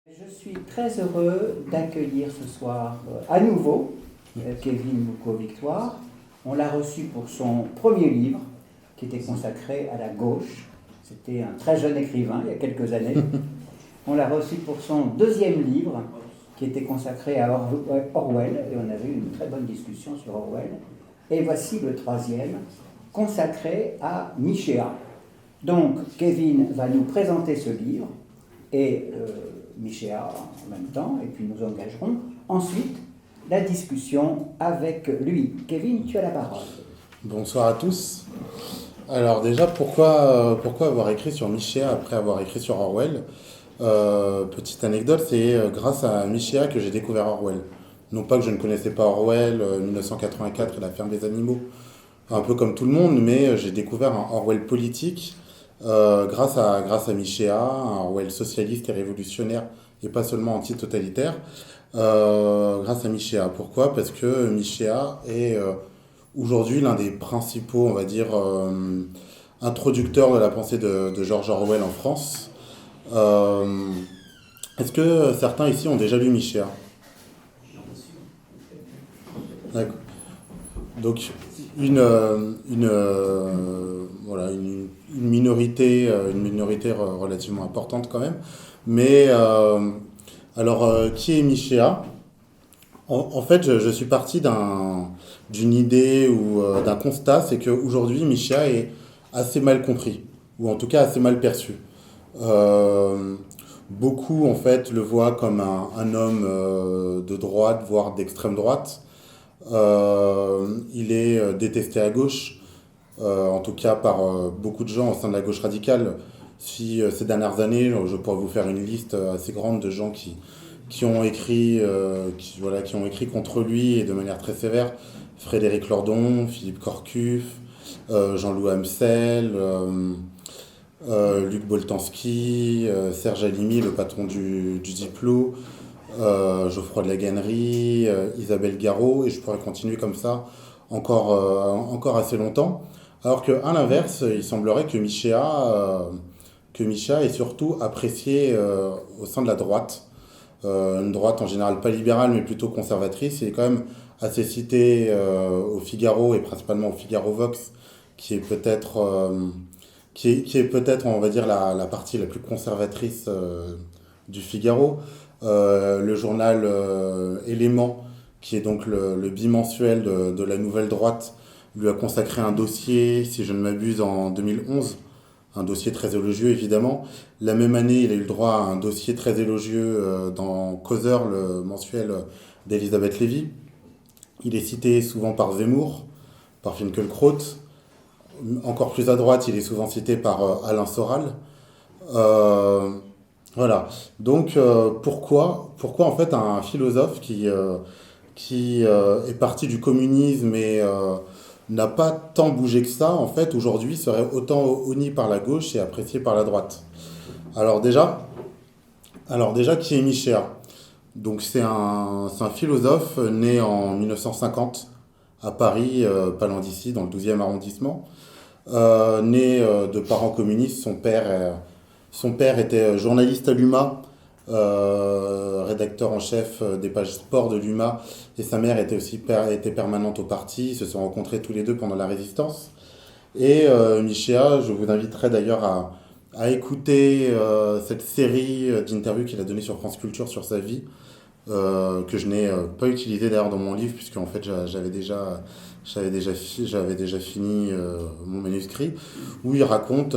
Je suis très heureux d'accueillir ce soir à nouveau Kevin Mouko-Victoire. On l'a reçu pour son premier livre qui était consacré à la gauche. C'était un très jeune écrivain il y a quelques années. On l'a reçu pour son deuxième livre qui était consacré à Orwell et on avait eu une très bonne discussion sur Orwell. Et voici le troisième consacré à Michéa. Donc Kevin va nous présenter ce livre et Michéa en même temps, et puis nous engagerons ensuite la discussion avec lui. Kevin, tu as la parole. Bonsoir à tous. Alors déjà, pourquoi avoir écrit sur Michéa après avoir écrit sur Orwell? Petite anecdote, c'est grâce à Michéa que j'ai découvert Orwell. Non pas que je ne connaissais pas Orwell, 1984 et la ferme des animaux, un peu comme tout le monde, mais j'ai découvert un Orwell politique grâce à Michéa, un Orwell socialiste et révolutionnaire et pas seulement anti-totalitaire. Grâce à Michéa. Pourquoi? Parce que Michéa est aujourd'hui l'un des principaux, on va dire, introducteurs de la pensée de George Orwell en France. Euh, Est-ce que certains ici ont déjà lu Michéa? D'accord. Donc voilà, une minorité relativement importante quand même. Mais qui est Michéa? En fait, je suis parti d'une idée ou d'un constat, c'est qu'aujourd'hui, Michéa est assez mal compris, ou en tout cas assez mal perçu. Euh, Beaucoup, en fait, le voient comme un homme de droite, voire d'extrême droite. Il est détesté à gauche, en tout cas par beaucoup de gens au sein de la gauche radicale. Si ces dernières années, je pourrais vous faire une liste assez grande de gens qui ont écrit, qui ont écrit contre lui et de manière très sévère. Frédéric Lordon, Philippe Corcuff, Jean-Louis Hamsel, Luc Boltanski, Serge Halimi, le patron du Diplo, Geoffroy de la Gannerie, Isabelle Garot, et je pourrais continuer comme ça encore assez longtemps. Alors qu'à l'inverse, il semblerait que Michéa est surtout apprécié au sein de la droite. Une droite en général pas libérale mais plutôt conservatrice. Il est quand même assez cité au Figaro et principalement au Figaro Vox, qui est peut-être, qui est peut-être, on va dire, la partie la plus conservatrice du Figaro. Le journal Élément, qui est donc le bimensuel de la nouvelle droite, lui a consacré un dossier, si je ne m'abuse, en 2011. Un dossier très élogieux, évidemment. La même année, il a eu le droit à un dossier très élogieux dans Causeur, le mensuel d'Elisabeth Lévy. Il est cité souvent par Zemmour, par Finkielkraut. Encore plus à droite, il est souvent cité par Alain Soral. Euh, voilà. Donc, pourquoi en fait un philosophe qui est parti du communisme et n'a pas tant bougé que ça, en fait, aujourd'hui, serait autant honni par la gauche et apprécié par la droite? Alors déjà, qui est Michéa? Donc c'est un philosophe né en 1950 à Paris, pas loin d'ici, dans le 12e arrondissement. Né de parents communistes, son père était journaliste à l'UMA, rédacteur en chef des pages sport de l'UMA, et sa mère était permanente au parti. Ils se sont rencontrés tous les deux pendant la Résistance. Et Michéa, je vous inviterai d'ailleurs à écouter cette série d'interviews qu'il a donnée sur France Culture sur sa vie, que je n'ai pas utilisé d'ailleurs dans mon livre, puisque en fait j'avais déjà fini mon manuscrit, où il raconte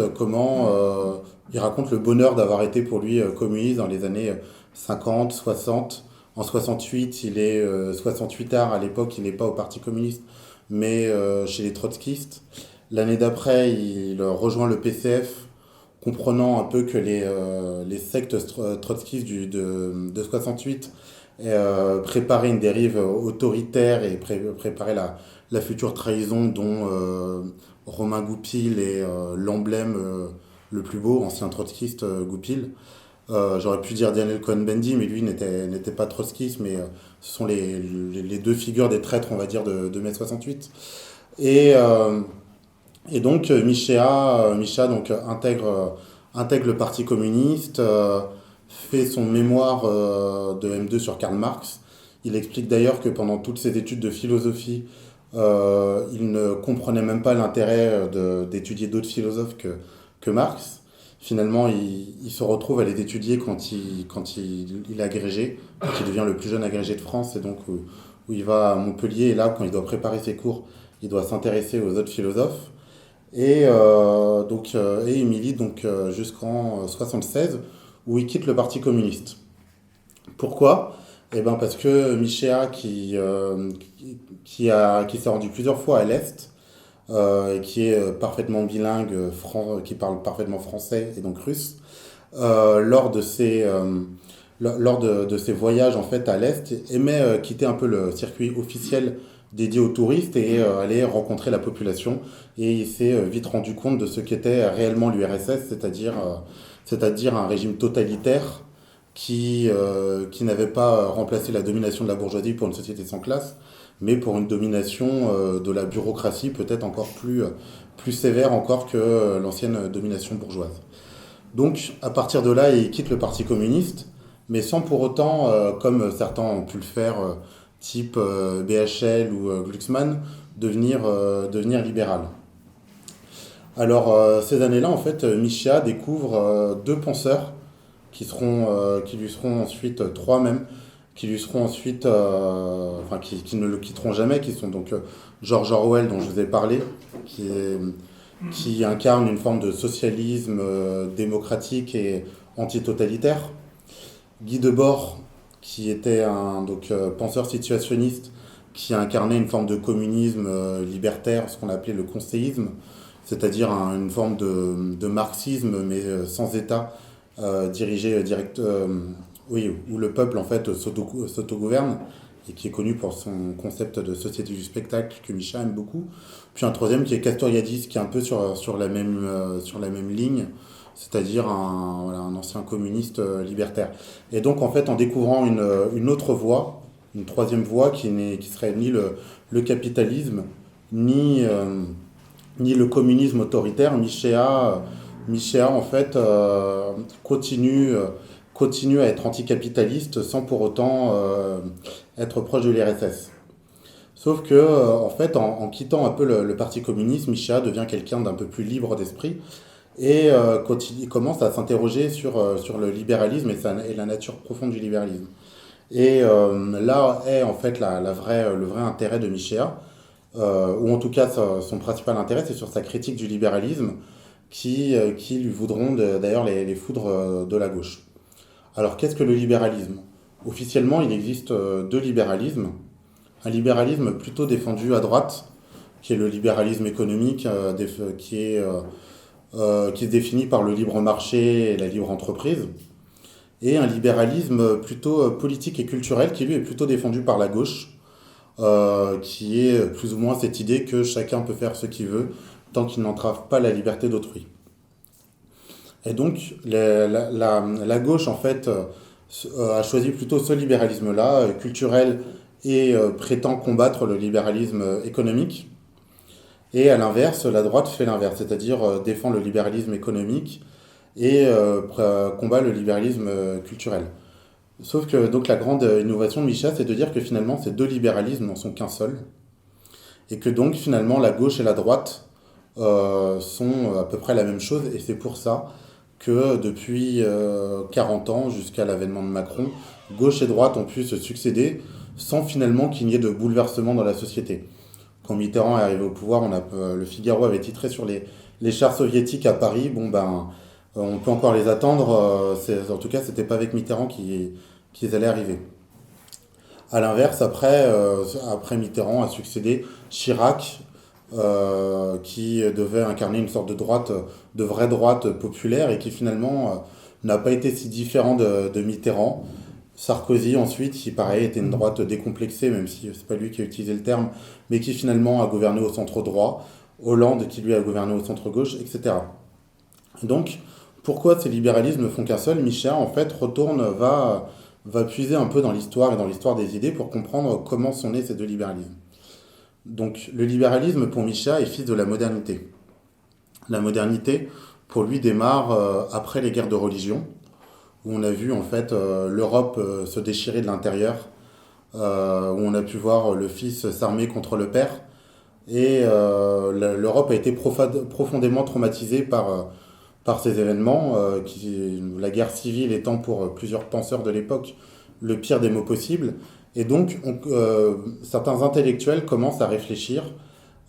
il raconte le bonheur d'avoir été pour lui communiste dans les années 50, 60. En 68, il est 68 art, à l'époque, il n'est pas au Parti communiste, mais chez les trotskistes. L'année d'après, il rejoint le PCF, comprenant un peu que les sectes trotskistes de 68 préparaient une dérive autoritaire et préparaient la future trahison dont Romain Goupil est l'emblème le plus beau, ancien trotskiste Goupil. J'aurais pu dire Daniel Cohn-Bendit, mais lui n'était pas trotskiste, mais ce sont les deux figures des traîtres, on va dire, de mai 68. Et, euh, et donc Michéa donc, intègre le Parti communiste, fait son mémoire de M2 sur Karl Marx. Il explique d'ailleurs que pendant toutes ses études de philosophie, il ne comprenait même pas l'intérêt d'étudier d'autres philosophes que Marx. Finalement, il se retrouve à les étudier quand il est agrégé, quand il devient le plus jeune agrégé de France, et donc où il va à Montpellier, et là, quand il doit préparer ses cours, il doit s'intéresser aux autres philosophes. Et il milite jusqu'en 76, où il quitte le Parti communiste. Pourquoi? Eh ben parce que Michéa, qui s'est rendu plusieurs fois à l'Est, et qui est parfaitement bilingue, qui parle parfaitement français et donc russe, lors de ses voyages en fait à l'Est, aimait quitter un peu le circuit officiel dédié aux touristes et aller rencontrer la population. Et il s'est vite rendu compte de ce qu'était réellement l'URSS, c'est-à-dire un régime totalitaire qui n'avait pas remplacé la domination de la bourgeoisie pour une société sans classe, mais pour une domination de la bureaucratie peut-être encore plus sévère encore que l'ancienne domination bourgeoise. Donc à partir de là, il quitte le Parti communiste, mais sans pour autant, comme certains ont pu le faire, type BHL ou Glucksmann, devenir libéral. Alors ces années-là, en fait, Michéa découvre deux penseurs qui lui seront ensuite trois même, qui lui seront ensuite, qui ne le quitteront jamais, qui sont donc George Orwell dont je vous ai parlé, qui incarne une forme de socialisme démocratique et antitotalitaire. Guy Debord, qui était un penseur situationniste, qui incarnait une forme de communisme libertaire, ce qu'on appelait le conseillisme, c'est-à-dire une forme de marxisme, mais sans État, dirigé oui, où le peuple en fait s'autogouverne, et qui est connu pour son concept de société du spectacle que Micha aime beaucoup. Puis un troisième qui est Castoriadis, qui est un peu sur la même ligne, c'est-à-dire un ancien communiste libertaire. Et donc en fait, en découvrant une autre voie, une troisième voie qui serait ni le capitalisme, ni le communisme autoritaire, Michéa en fait continue à être anticapitaliste sans pour autant être proche de l'URSS. Sauf que, en fait, en quittant un peu le Parti communiste, Michéa devient quelqu'un d'un peu plus libre d'esprit et il commence à s'interroger sur le libéralisme et la nature profonde du libéralisme. Et là est en fait le vrai intérêt de Michéa, ou en tout cas son principal intérêt, c'est sur sa critique du libéralisme qui lui voudront d'ailleurs les foudres de la gauche. Alors qu'est-ce que le libéralisme? Officiellement, il existe deux libéralismes. Un libéralisme plutôt défendu à droite, qui est le libéralisme économique, qui se définit par le libre marché et la libre entreprise. Et un libéralisme plutôt politique et culturel, qui lui est plutôt défendu par la gauche, qui est plus ou moins cette idée que chacun peut faire ce qu'il veut, tant qu'il n'entrave pas la liberté d'autrui. Et donc, la gauche, en fait, a choisi plutôt ce libéralisme-là, culturel, et prétend combattre le libéralisme économique. Et à l'inverse, la droite fait l'inverse, c'est-à-dire défend le libéralisme économique et combat le libéralisme culturel. Sauf que donc la grande innovation de Michéa, c'est de dire que finalement, ces deux libéralismes n'en sont qu'un seul. Et que donc, finalement, la gauche et la droite sont à peu près la même chose. Et c'est pour ça que depuis 40 ans, jusqu'à l'avènement de Macron, gauche et droite ont pu se succéder sans finalement qu'il n'y ait de bouleversement dans la société. Quand Mitterrand est arrivé au pouvoir, le Figaro avait titré sur les chars soviétiques à Paris. Bon ben, on peut encore les attendre. En tout cas, c'était pas avec Mitterrand qu'ils allaient arriver. À l'inverse, après Mitterrand a succédé Chirac, qui devait incarner une sorte de droite, de vraie droite populaire, et qui finalement n'a pas été si différent de Mitterrand. Sarkozy ensuite, qui pareil était une droite décomplexée, même si c'est pas lui qui a utilisé le terme, mais qui finalement a gouverné au centre droit. Hollande qui lui a gouverné au centre gauche, etc. Donc, pourquoi ces libéralismes ne font qu'un seul? Michéa en fait va puiser un peu dans l'histoire et dans l'histoire des idées pour comprendre comment sont nés ces deux libéralismes. Donc le libéralisme pour Michéa est fils de la modernité. La modernité, pour lui, démarre après les guerres de religion, où on a vu en fait l'Europe se déchirer de l'intérieur, où on a pu voir le fils s'armer contre le père. Et l'Europe a été profondément traumatisée par ces événements, la guerre civile étant pour plusieurs penseurs de l'époque le pire des maux possibles. Et donc, certains intellectuels commencent à réfléchir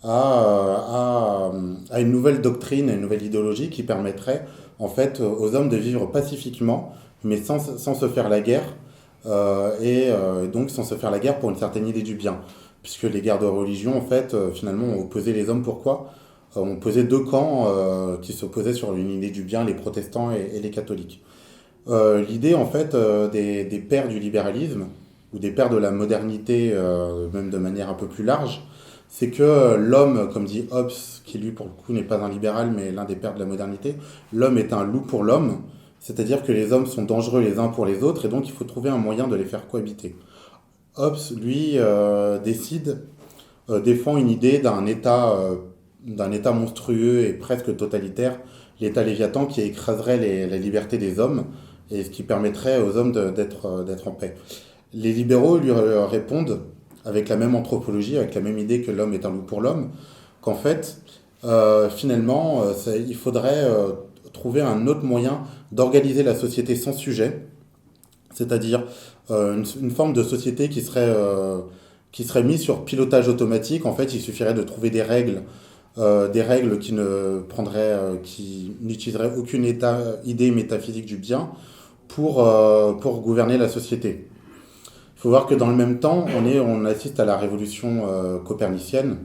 à une nouvelle doctrine, à une nouvelle idéologie qui permettrait en fait aux hommes de vivre pacifiquement, mais sans se faire la guerre, et donc sans se faire la guerre pour une certaine idée du bien. Puisque les guerres de religion, en fait, finalement, ont opposé les hommes. Pourquoi? On posait deux camps qui s'opposaient sur une idée du bien, les protestants et les catholiques. L'idée, en fait, des pères du libéralisme, ou des pères de la modernité, même de manière un peu plus large, c'est que l'homme, comme dit Hobbes, qui lui, pour le coup, n'est pas un libéral, mais l'un des pères de la modernité, l'homme est un loup pour l'homme, c'est-à-dire que les hommes sont dangereux les uns pour les autres, et donc il faut trouver un moyen de les faire cohabiter. Hobbes, lui, défend une idée d'un État monstrueux et presque totalitaire, l'État Léviathan qui écraserait la liberté des hommes et ce qui permettrait aux hommes d'être en paix. Les libéraux lui répondent avec la même anthropologie, avec la même idée que l'homme est un loup pour l'homme, qu'en fait, finalement, il faudrait trouver un autre moyen d'organiser la société sans sujet, c'est-à-dire une forme de société qui serait mise sur pilotage automatique. En fait, il suffirait de trouver des règles qui n'utiliseraient aucune idée métaphysique du bien pour gouverner la société. Il faut voir que dans le même temps, on assiste à la révolution copernicienne,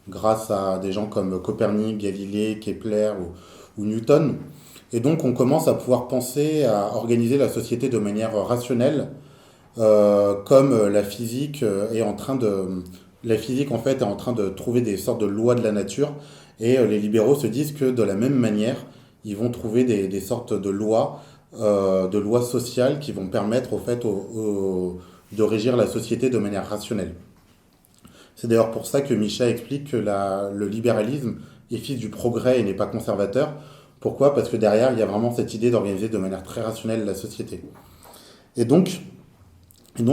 grâce à des gens comme Copernic, Galilée, Kepler ou Newton. Et donc on commence à pouvoir penser à organiser la société de manière rationnelle, comme la physique la physique en fait est en train de trouver des sortes de lois de la nature, et les libéraux se disent que de la même manière, ils vont trouver des sortes de lois sociales qui vont permettre au fait de régir la société de manière rationnelle. C'est d'ailleurs pour ça que Michel explique que le libéralisme est fils du progrès et n'est pas conservateur. Pourquoi? Parce que derrière, il y a vraiment cette idée d'organiser de manière très rationnelle la société. Et donc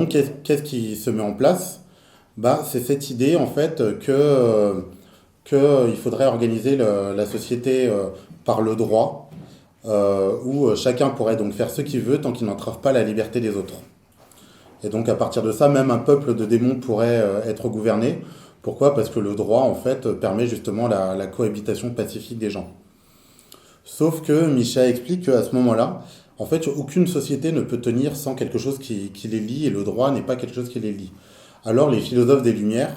qu'est-ce qui se met en place? C'est cette idée, en fait, qu'il faudrait organiser la société par le droit, où chacun pourrait donc faire ce qu'il veut tant qu'il n'entrave pas la liberté des autres. Et donc, à partir de ça, même un peuple de démons pourrait être gouverné. Pourquoi? Parce que le droit, en fait, permet justement la cohabitation pacifique des gens. Sauf que Michel explique qu'à ce moment-là, en fait, aucune société ne peut tenir sans quelque chose qui les lie, et le droit n'est pas quelque chose qui les lie. Alors les philosophes des Lumières,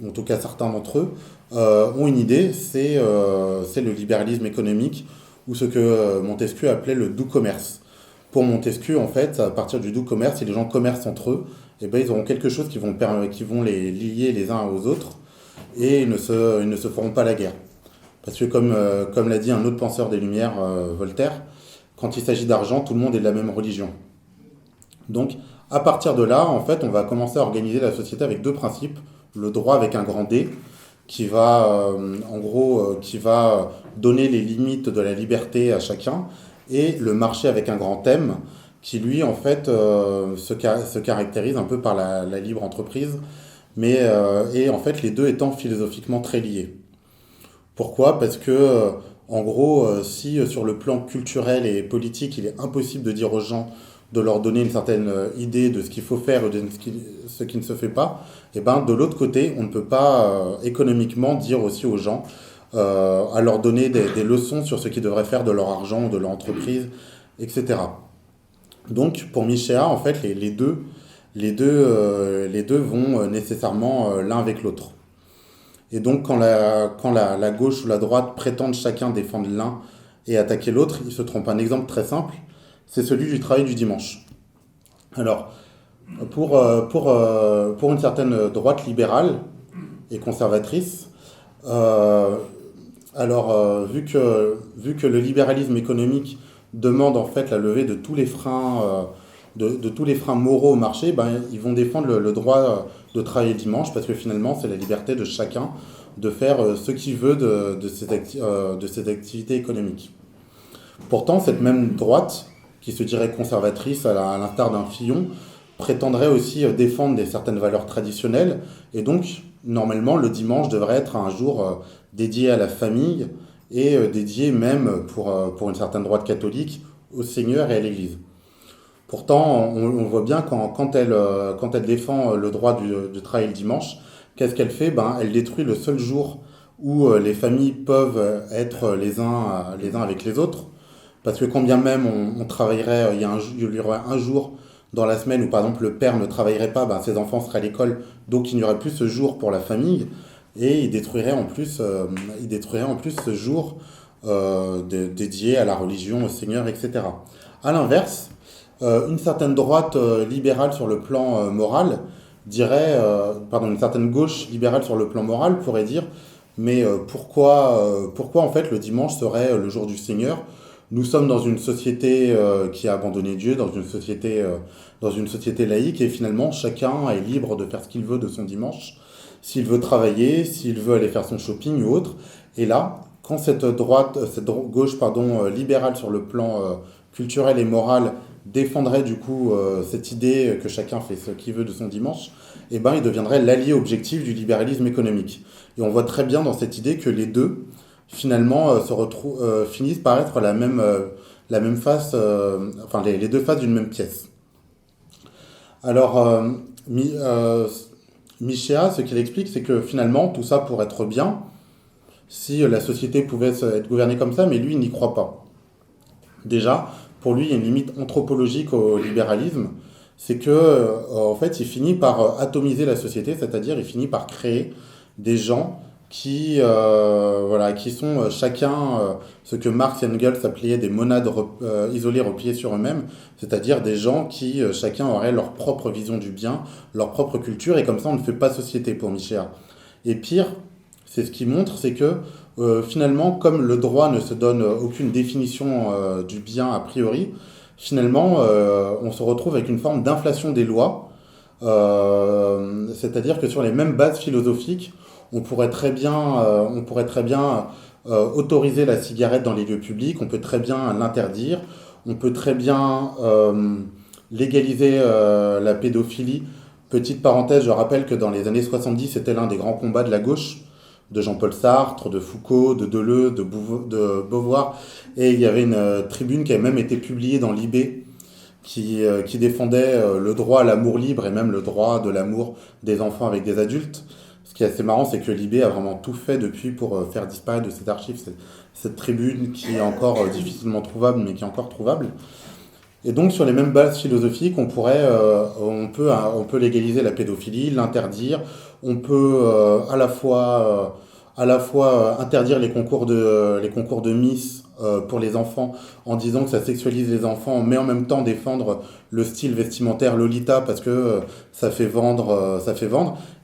en tout cas certains d'entre eux, ont une idée, c'est le libéralisme économique, ou ce que Montesquieu appelait le doux commerce. Pour Montesquieu, en fait, à partir du doux commerce, si les gens commercent entre eux, eh ben, ils auront quelque chose qui vont les lier les uns aux autres, et ils ne se feront pas la guerre. Parce que comme l'a dit un autre penseur des Lumières, Voltaire, quand il s'agit d'argent, tout le monde est de la même religion. Donc, à partir de là, en fait, on va commencer à organiser la société avec deux principes. Le droit avec un grand D, qui va donner les limites de la liberté à chacun, et le marché avec un grand M, qui lui, en fait, se caractérise un peu par la libre entreprise, et en fait, les deux étant philosophiquement très liés. Pourquoi? Parce que, en gros, si sur le plan culturel et politique, il est impossible de dire aux gens de leur donner une certaine idée de ce qu'il faut faire et de ce qui ne se fait pas, et ben de l'autre côté, on ne peut pas économiquement dire aussi aux gens, à leur donner des leçons sur ce qu'ils devraient faire de leur argent, de leur entreprise, etc. Donc pour Michéa, en fait, les deux vont nécessairement l'un avec l'autre. Et donc quand la gauche ou la droite prétendent chacun défendre l'un et attaquer l'autre, ils se trompent. Un exemple très simple, c'est celui du travail du dimanche. Alors, pour une certaine droite libérale et conservatrice, vu que le libéralisme économique demande en fait la levée de tous les freins, de tous les freins moraux au marché, ils vont défendre le droit de travailler dimanche, parce que finalement c'est la liberté de chacun de faire ce qu'il veut de ses activités économiques. Pourtant, cette même droite, qui se dirait conservatrice à l'instar d'un Fillon, prétendrait aussi défendre certaines valeurs traditionnelles. Et donc, normalement, le dimanche devrait être un jour dédié à la famille et dédié même, pour une certaine droite catholique, au Seigneur et à l'Église. Pourtant, on voit bien quand elle défend le droit du travail le dimanche, qu'est-ce qu'elle fait? Elle détruit le seul jour où les familles peuvent être les uns avec les autres. Parce que quand bien même on travaillerait, il y aurait un jour dans la semaine où par exemple le père ne travaillerait pas, ses enfants seraient à l'école, donc il n'y aurait plus ce jour pour la famille. Et il détruirait en plus ce jour dédié à la religion, au Seigneur, etc. À l'inverse, une certaine droite libérale sur le plan moral une certaine gauche libérale sur le plan moral pourrait dire, mais pourquoi en fait le dimanche serait le jour du Seigneur? Nous sommes dans une société qui a abandonné Dieu, dans une société laïque, et finalement chacun est libre de faire ce qu'il veut de son dimanche, s'il veut travailler, s'il veut aller faire son shopping ou autre. Et là, quand cette gauche libérale sur le plan culturel et moral défendrait du coup cette idée que chacun fait ce qu'il veut de son dimanche, il deviendrait l'allié objectif du libéralisme économique. Et on voit très bien dans cette idée que les deux, finalement, finissent par être la même face, les deux faces d'une même pièce. Alors, Michéa, ce qu'il explique, c'est que finalement, tout ça pourrait être bien si la société pouvait être gouvernée comme ça, mais lui, il n'y croit pas. Déjà, pour lui, il y a une limite anthropologique au libéralisme, c'est que, en fait, il finit par atomiser la société, c'est-à-dire il finit par créer des gens qui sont chacun ce que Marx et Engels appelaient des monades isolées repliées sur eux-mêmes, c'est-à-dire des gens qui chacun aurait leur propre vision du bien, leur propre culture, et comme ça on ne fait pas société pour Michéa. Et pire, c'est ce qu'il montre, c'est que finalement, comme le droit ne se donne aucune définition du bien a priori, finalement on se retrouve avec une forme d'inflation des lois, c'est-à-dire que sur les mêmes bases philosophiques, on pourrait très bien autoriser la cigarette dans les lieux publics, on peut très bien l'interdire, on peut très bien légaliser la pédophilie. Petite parenthèse, je rappelle que dans les années 70, c'était l'un des grands combats de la gauche, de Jean-Paul Sartre, de Foucault, de Deleuze, de Beauvoir, et il y avait une tribune qui avait même été publiée dans l'IB, qui défendait le droit à l'amour libre et même le droit de l'amour des enfants avec des adultes. Ce qui est assez marrant, c'est que l'IB a vraiment tout fait depuis pour faire disparaître de ses archives cette tribune qui est encore difficilement trouvable, mais qui est encore trouvable. Et donc, sur les mêmes bases philosophiques, on peut légaliser la pédophilie, l'interdire. On peut à la fois interdire les concours de Miss pour les enfants en disant que ça sexualise les enfants, mais en même temps défendre le style vestimentaire Lolita parce que ça fait vendre,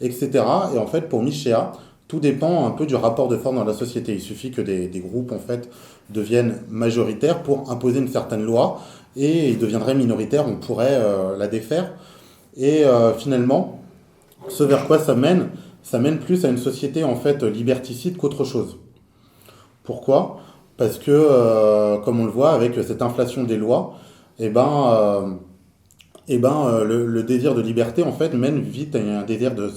etc. Et en fait, pour Michéa, tout dépend un peu du rapport de force dans la société. Il suffit que des groupes en fait deviennent majoritaires pour imposer une certaine loi, et ils deviendraient minoritaires, on pourrait la défaire. Et finalement, ce vers quoi ça mène plus à une société en fait liberticide qu'autre chose. Pourquoi? Parce que, comme on le voit avec cette inflation des lois, le désir de liberté en fait mène vite à un désir de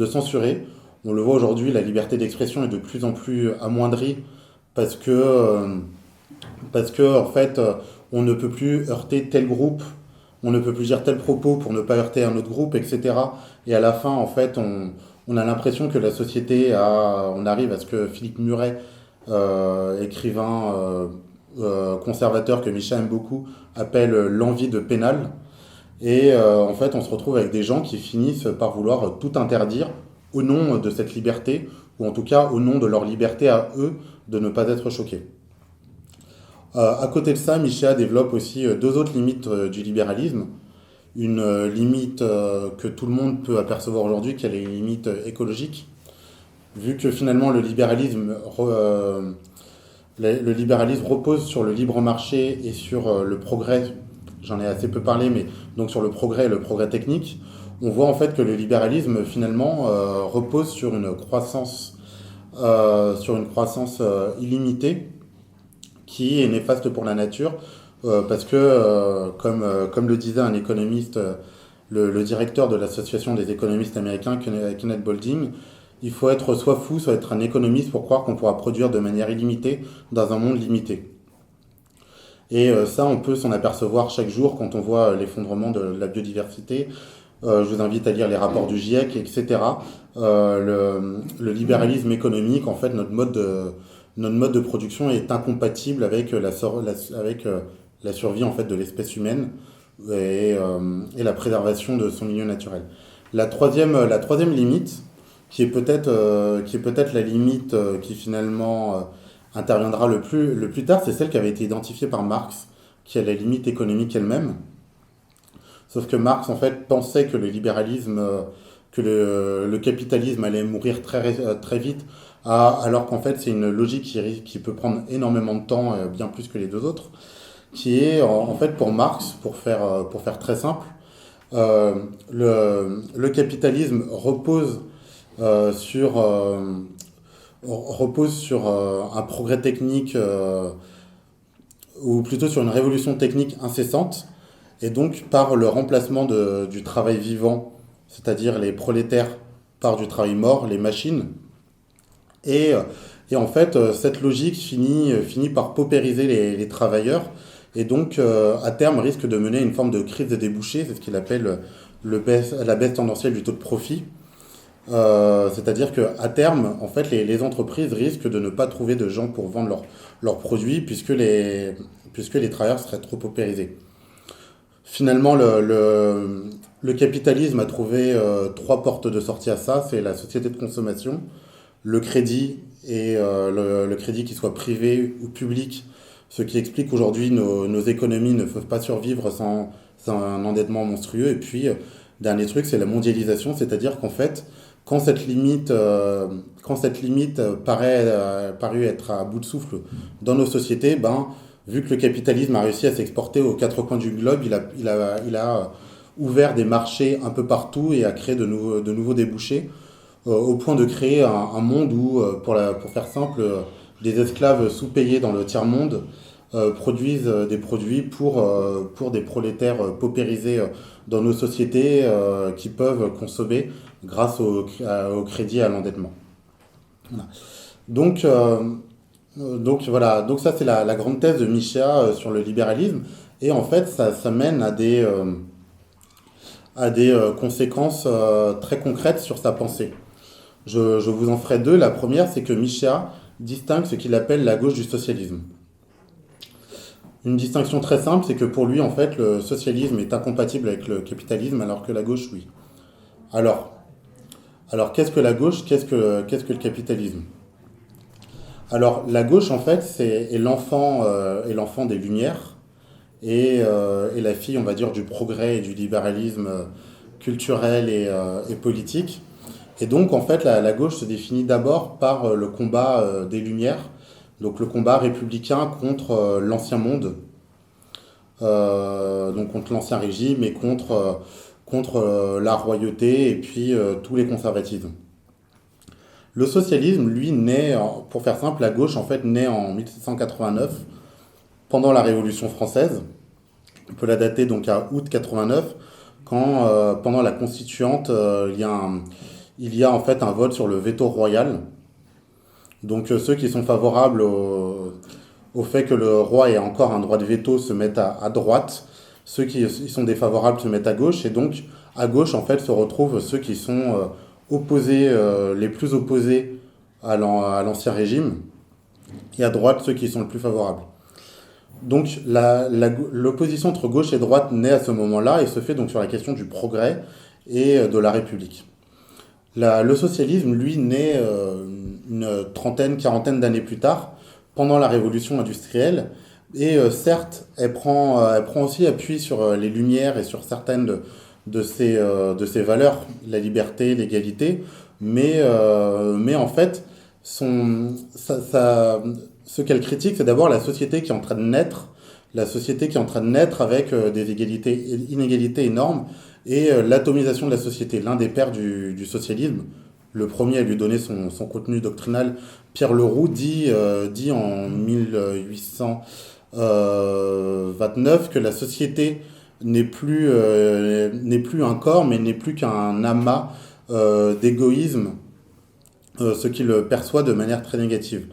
censurer. On le voit aujourd'hui, la liberté d'expression est de plus en plus amoindrie parce que en fait, on ne peut plus heurter tel groupe, on ne peut plus dire tel propos pour ne pas heurter un autre groupe, etc. Et à la fin, en fait, on a l'impression que la société on arrive à ce que Philippe Muret, écrivain conservateur que Michel aime beaucoup, appelle l'envie de pénal. Et en fait, on se retrouve avec des gens qui finissent par vouloir tout interdire au nom de cette liberté, ou en tout cas au nom de leur liberté à eux de ne pas être choqués. À côté de ça, Michéa développe aussi deux autres limites du libéralisme. Une limite que tout le monde peut apercevoir aujourd'hui, qui est les limites écologiques. Vu que finalement le libéralisme repose sur le libre marché et sur le progrès, j'en ai assez peu parlé, mais donc sur le progrès et le progrès technique, on voit en fait que le libéralisme finalement repose sur une croissance illimitée qui est néfaste pour la nature. parce que, comme le disait un économiste, le directeur de l'association des économistes américains, Kenneth Boulding, il faut être soit fou, soit être un économiste pour croire qu'on pourra produire de manière illimitée dans un monde limité. Et ça, on peut s'en apercevoir chaque jour quand on voit l'effondrement de la biodiversité. Je vous invite à lire les rapports du GIEC, etc. Le libéralisme économique, en fait, notre mode de production est incompatible avec la survie en fait, de l'espèce humaine et la préservation de son milieu naturel. La troisième limite, qui est peut-être la limite qui finalement interviendra le plus tard, c'est celle qui avait été identifiée par Marx, qui est la limite économique elle-même. Sauf que Marx, en fait, pensait que le libéralisme, que le capitalisme allait mourir très vite, alors qu'en fait, c'est une logique qui peut prendre énormément de temps, bien plus que les deux autres, qui est, en fait, pour Marx, pour faire très simple, le capitalisme repose sur un progrès technique, ou plutôt sur une révolution technique incessante, et donc par le remplacement du travail vivant, c'est-à-dire les prolétaires, par du travail mort, les machines. Et, et en fait, cette logique finit par paupériser les travailleurs, et donc à terme risque de mener à une forme de crise des débouchés, c'est ce qu'il appelle la baisse tendancielle du taux de profit. C'est-à-dire qu'à terme, en fait, les entreprises risquent de ne pas trouver de gens pour vendre leurs produits puisque les travailleurs seraient trop paupérisés. Finalement, le capitalisme a trouvé trois portes de sortie à ça. C'est la société de consommation, le crédit et le crédit qui soit privé ou public, ce qui explique qu'aujourd'hui nos économies ne peuvent pas survivre sans un endettement monstrueux. Et puis, dernier truc, c'est la mondialisation, c'est-à-dire qu'en fait, quand cette limite parut être à bout de souffle dans nos sociétés, vu que le capitalisme a réussi à s'exporter aux quatre coins du globe, il a ouvert des marchés un peu partout et a créé de nouveaux débouchés, au point de créer un monde où, pour faire simple, des esclaves sous-payés dans le tiers-monde produisent des produits pour des prolétaires paupérisés dans nos sociétés qui peuvent consommer grâce au crédit et à l'endettement. Voilà. Donc voilà, donc ça c'est la grande thèse de Michéa sur le libéralisme, et en fait ça mène à des conséquences très concrètes sur sa pensée. Je vous en ferai deux. La première, c'est que Michéa distingue ce qu'il appelle la gauche du socialisme. Une distinction très simple, c'est que pour lui, en fait, le socialisme est incompatible avec le capitalisme, alors que la gauche, oui. Alors qu'est-ce que la gauche, qu'est-ce que le capitalisme? Alors, la gauche, en fait, est l'enfant des Lumières et la fille, on va dire, du progrès et du libéralisme culturel et politique. Et donc, en fait, la gauche se définit d'abord par le combat des Lumières, donc le combat républicain contre l'ancien monde, donc contre l'ancien régime et contre la royauté et puis tous les conservatismes. Le socialisme, lui, naît, pour faire simple, la gauche, en fait, naît en 1789, pendant la Révolution française. On peut la dater donc à août 89, quand, pendant la Constituante, il y a en fait un vote sur le veto royal. Donc ceux qui sont favorables au fait que le roi ait encore un droit de veto se mettent à droite. Ceux qui sont défavorables se mettent à gauche. Et donc à gauche, en fait, se retrouvent ceux qui sont opposés, les plus opposés à l'ancien régime. Et à droite, ceux qui sont le plus favorables. Donc l'opposition entre gauche et droite naît à ce moment-là et se fait donc sur la question du progrès et de la République. Le socialisme, lui, naît une trentaine, quarantaine d'années plus tard, pendant la révolution industrielle. Et certes, elle prend aussi appui sur les Lumières et sur certaines de ses valeurs, la liberté, l'égalité. Mais en fait, ce qu'elle critique, c'est d'abord la société qui est en train de naître, avec des inégalités énormes, et l'atomisation de la société. L'un des pères du socialisme, le premier à lui donner son contenu doctrinal, Pierre Leroux, dit en 1829 que la société n'est plus un corps, mais n'est plus qu'un amas d'égoïsme, ce qu'il perçoit de manière très négative.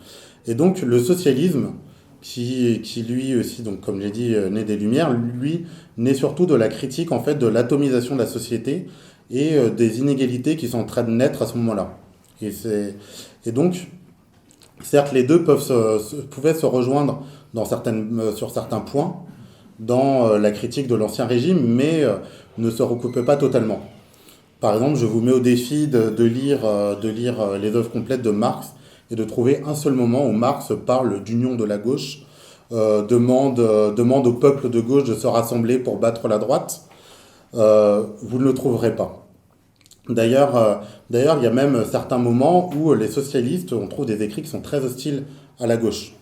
Et donc le socialisme, qui lui aussi, donc comme j'ai dit, naît des Lumières, lui naît surtout de la critique en fait de l'atomisation de la société et des inégalités qui sont en train de naître à ce moment-là. Et donc, certes, les deux pouvaient se rejoindre sur certains points dans la critique de l'Ancien Régime, mais ne se recoupaient pas totalement. Par exemple, je vous mets au défi de lire les œuvres complètes de Marx et de trouver un seul moment où Marx parle d'union de la gauche, demande au peuple de gauche de se rassembler pour battre la droite. Vous ne le trouverez pas. D'ailleurs, il y a même certains moments où les socialistes, on trouve des écrits qui sont très hostiles à la gauche.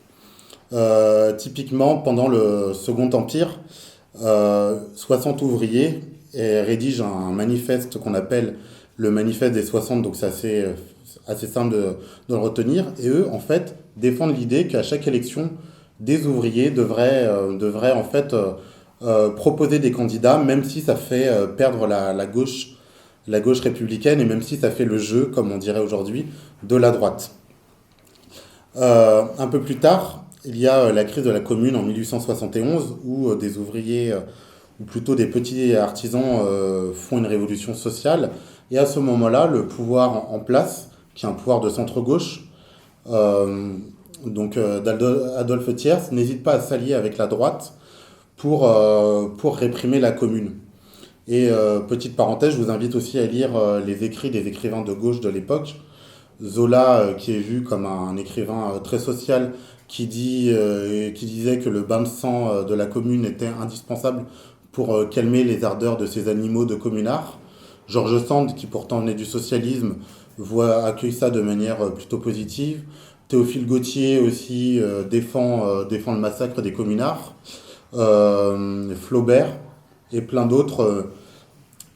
Typiquement, pendant le Second Empire, 60 ouvriers rédigent un manifeste qu'on appelle le manifeste des 60, donc c'est assez simple de le retenir. Et eux, en fait, défendent l'idée qu'à chaque élection, des ouvriers devraient en fait proposer des candidats, même si ça fait perdre la gauche républicaine, et même si ça fait le jeu, comme on dirait aujourd'hui, de la droite. Un peu plus tard, il y a la crise de la Commune en 1871, où des ouvriers, ou plutôt des petits artisans, font une révolution sociale. Et à ce moment-là, le pouvoir en place, qui est un pouvoir de centre-gauche, d'Adolphe Thiers, n'hésite pas à s'allier avec la droite pour réprimer la Commune. Et petite parenthèse, je vous invite aussi à lire les écrits des écrivains de gauche de l'époque. Zola, qui est vu comme un écrivain très social, qui disait que le bain de sang de la Commune était indispensable pour calmer les ardeurs de ces animaux de communards. George Sand, qui pourtant naît du socialisme, accueille ça de manière plutôt positive. Théophile Gautier aussi défend le massacre des communards. Flaubert et plein d'autres.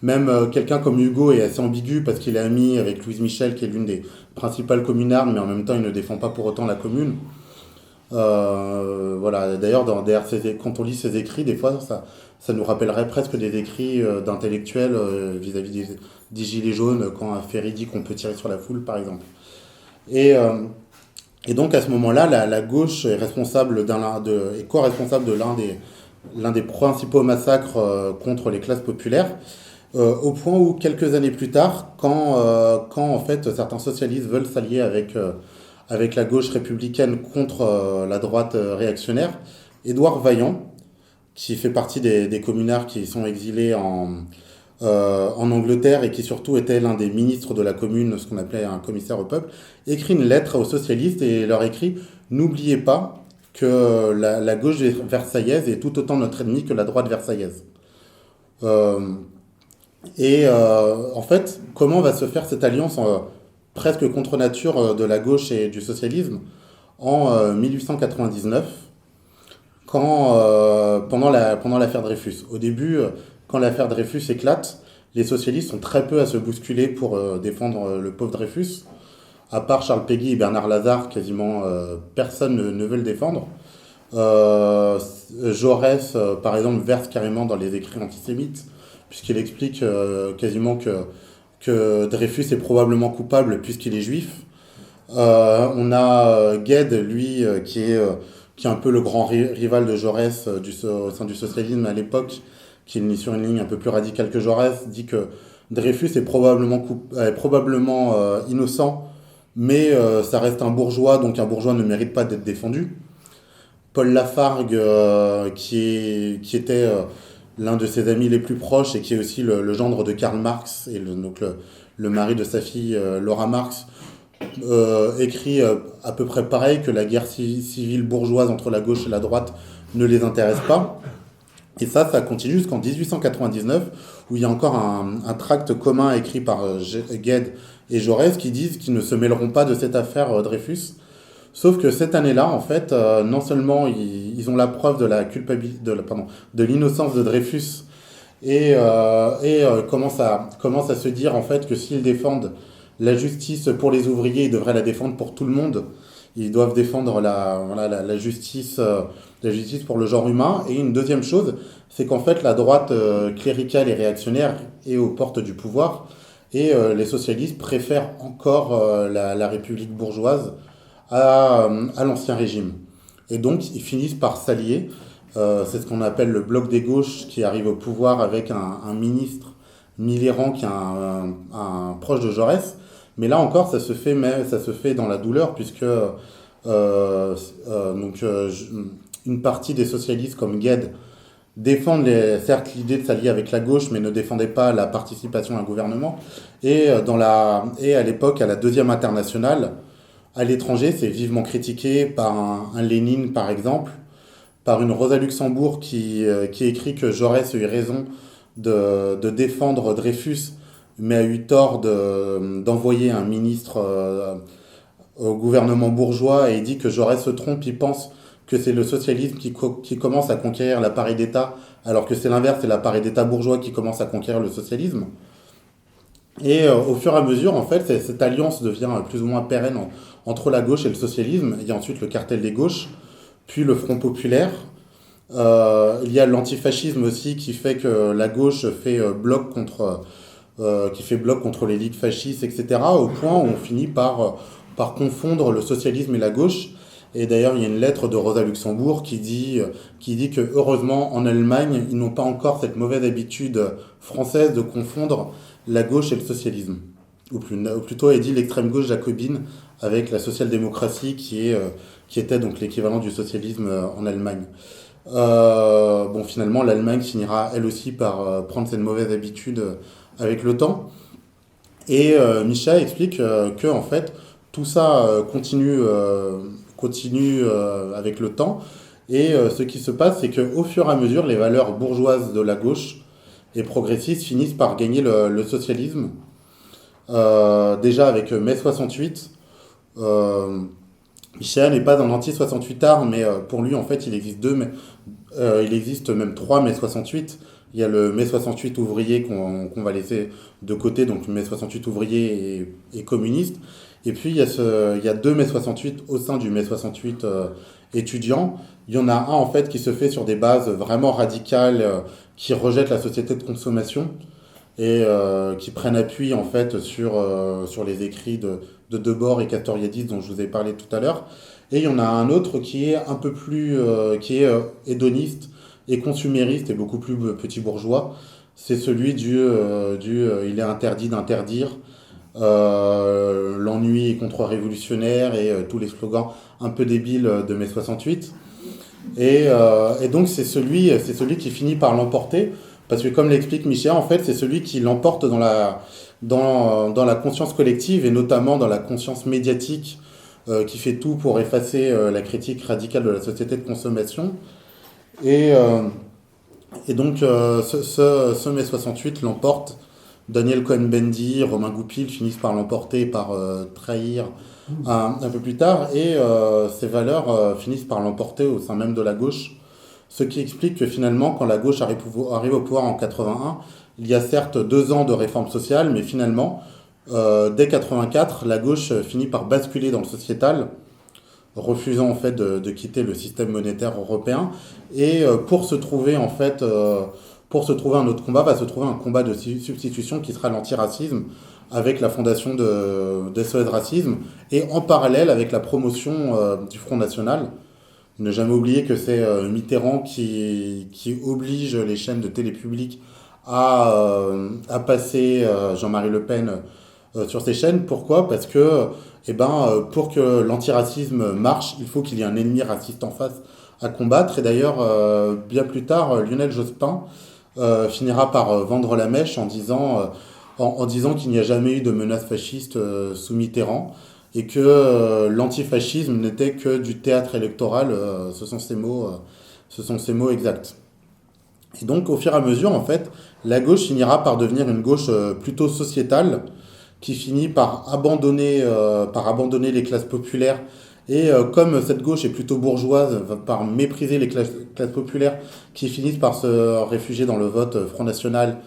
Même quelqu'un comme Hugo est assez ambigu parce qu'il est ami avec Louise Michel, qui est l'une des principales communardes, mais en même temps il ne défend pas pour autant la Commune. Voilà. D'ailleurs, quand on lit ses écrits, des fois ça nous rappellerait presque des écrits d'intellectuels vis-à-vis des Gilets jaunes, quand un Ferry dit qu'on peut tirer sur la foule, par exemple. Et donc à ce moment-là, la gauche est co-responsable de l'un des principaux massacres contre les classes populaires, au point où quelques années plus tard, quand en fait certains socialistes veulent s'allier avec la gauche républicaine contre la droite réactionnaire, Édouard Vaillant, qui fait partie des communards qui sont exilés en Angleterre et qui surtout était l'un des ministres de la Commune, ce qu'on appelait un commissaire au peuple, écrit une lettre aux socialistes et leur écrit « N'oubliez pas que la gauche versaillaise est tout autant notre ennemi que la droite versaillaise ». En fait, comment va se faire cette alliance presque contre nature de la gauche et du socialisme en 1899, pendant l'affaire Dreyfus. Au début, quand l'affaire Dreyfus éclate, les socialistes sont très peu à se bousculer pour défendre le pauvre Dreyfus. À part Charles Péguy et Bernard Lazare, quasiment personne ne veut le défendre. Jaurès, par exemple, verse carrément dans les écrits antisémites, puisqu'il explique quasiment que Dreyfus est probablement coupable puisqu'il est juif. On a Gued, lui, qui est un peu le grand rival de Jaurès au sein du socialisme à l'époque, qui est sur une ligne un peu plus radicale que Jaurès, dit que Dreyfus est probablement innocent, mais ça reste un bourgeois, donc un bourgeois ne mérite pas d'être défendu. Paul Lafargue, qui était l'un de ses amis les plus proches et qui est aussi le gendre de Karl Marx et le mari de sa fille Laura Marx, écrit à peu près pareil, que la guerre civile bourgeoise entre la gauche et la droite ne les intéresse pas. Et ça continue jusqu'en 1899, où il y a encore un tract commun écrit par Gued et Jaurès qui disent qu'ils ne se mêleront pas de cette affaire Dreyfus. Sauf que cette année-là, en fait, non seulement ils ont la preuve de la culpabilité, de l'innocence de Dreyfus, et commencent à se dire en fait que s'ils défendent la justice pour les ouvriers, ils devraient la défendre pour tout le monde. Ils doivent défendre la justice, la justice pour le genre humain. Et une deuxième chose, c'est qu'en fait, la droite cléricale et réactionnaire est aux portes du pouvoir. Et les socialistes préfèrent encore la République bourgeoise à l'ancien régime. Et donc, ils finissent par s'allier. C'est ce qu'on appelle le bloc des gauches qui arrive au pouvoir avec un ministre, Mitterrand, qui est un proche de Jaurès. Mais là encore, ça se fait dans la douleur, puisque une partie des socialistes comme Gued défendent certes l'idée de s'allier avec la gauche, mais ne défendaient pas la participation à un gouvernement. Et à l'époque, à la Deuxième Internationale, à l'étranger, c'est vivement critiqué par un Lénine, par exemple, par une Rosa Luxembourg qui écrit que Jaurès a eu raison de défendre Dreyfus, mais a eu tort d'envoyer un ministre au gouvernement bourgeois, et il dit que Jaurès se trompe, il pense que c'est le socialisme qui commence à conquérir l'appareil d'État, alors que c'est l'inverse, c'est l'appareil d'État bourgeois qui commence à conquérir le socialisme. Et au fur et à mesure, en fait, cette alliance devient plus ou moins pérenne entre la gauche et le socialisme. Il y a ensuite le cartel des gauches, puis le Front populaire. Il y a l'antifascisme aussi qui fait que la gauche fait bloc contre les ligues fascistes, etc. Au point où on finit par confondre le socialisme et la gauche. Et d'ailleurs, il y a une lettre de Rosa Luxembourg qui dit que heureusement, en Allemagne, ils n'ont pas encore cette mauvaise habitude française de confondre la gauche et le socialisme. Ou plutôt, elle dit l'extrême gauche jacobine avec la social-démocratie qui était donc l'équivalent du socialisme en Allemagne. Finalement, l'Allemagne finira elle aussi par prendre cette mauvaise habitude avec le temps. Et Micha explique que en fait, tout ça continue avec le temps. Et ce qui se passe, c'est qu'au fur et à mesure, les valeurs bourgeoises de la gauche et progressistes finissent par gagner le socialisme. Déjà avec mai 68, Michel n'est pas un anti-68ard, mais pour lui, en fait, il existe même trois mai 68. Il y a le mai 68 ouvrier qu'on va laisser de côté, donc mai 68 ouvrier et communiste. Et puis, il y a deux mai 68 au sein du mai 68 étudiant. Il y en a un, en fait, qui se fait sur des bases vraiment radicales, qui rejettent la société de consommation et qui prennent appui, en fait, sur les écrits de Debord et Castoriadis, dont je vous ai parlé tout à l'heure. Et il y en a un autre qui est un peu plus... qui est hédoniste et consumériste et beaucoup plus petit bourgeois. C'est celui du il est interdit d'interdire, l'ennui est contre-révolutionnaire et tous les slogans un peu débiles de mai 68. Et donc c'est celui qui finit par l'emporter, parce que comme l'explique Michel, en fait c'est celui qui l'emporte dans la conscience collective et notamment dans la conscience médiatique, qui fait tout pour effacer la critique radicale de la société de consommation. Et donc ce mai 68 l'emporte. Daniel Cohn-Bendit, Romain Goupil finissent par l'emporter, par trahir un peu plus tard, et ces valeurs finissent par l'emporter au sein même de la gauche, ce qui explique que finalement, quand la gauche arrive au pouvoir en 81, il y a certes 2 ans de réforme sociale, mais finalement, dès 84, la gauche finit par basculer dans le sociétal, refusant en fait de quitter le système monétaire européen, et pour se trouver un autre combat, va se trouver un combat de substitution qui sera l'antiracisme, avec la fondation de SOS Racisme, et en parallèle avec la promotion du Front National. Ne jamais oublier que c'est Mitterrand qui oblige les chaînes de télé publique à passer Jean-Marie Le Pen sur ces chaînes. Pourquoi ? Parce que pour que l'antiracisme marche, il faut qu'il y ait un ennemi raciste en face à combattre. Et d'ailleurs, bien plus tard, Lionel Jospin finira par vendre la mèche en disant qu'il n'y a jamais eu de menace fasciste sous Mitterrand, et que l'antifascisme n'était que du théâtre électoral. Ce sont ces mots exacts. Et donc, au fur et à mesure, en fait, la gauche finira par devenir une gauche plutôt sociétale, qui finit par abandonner les classes populaires. Et comme cette gauche est plutôt bourgeoise, va par mépriser les classes populaires, qui finissent par se réfugier dans le vote Front National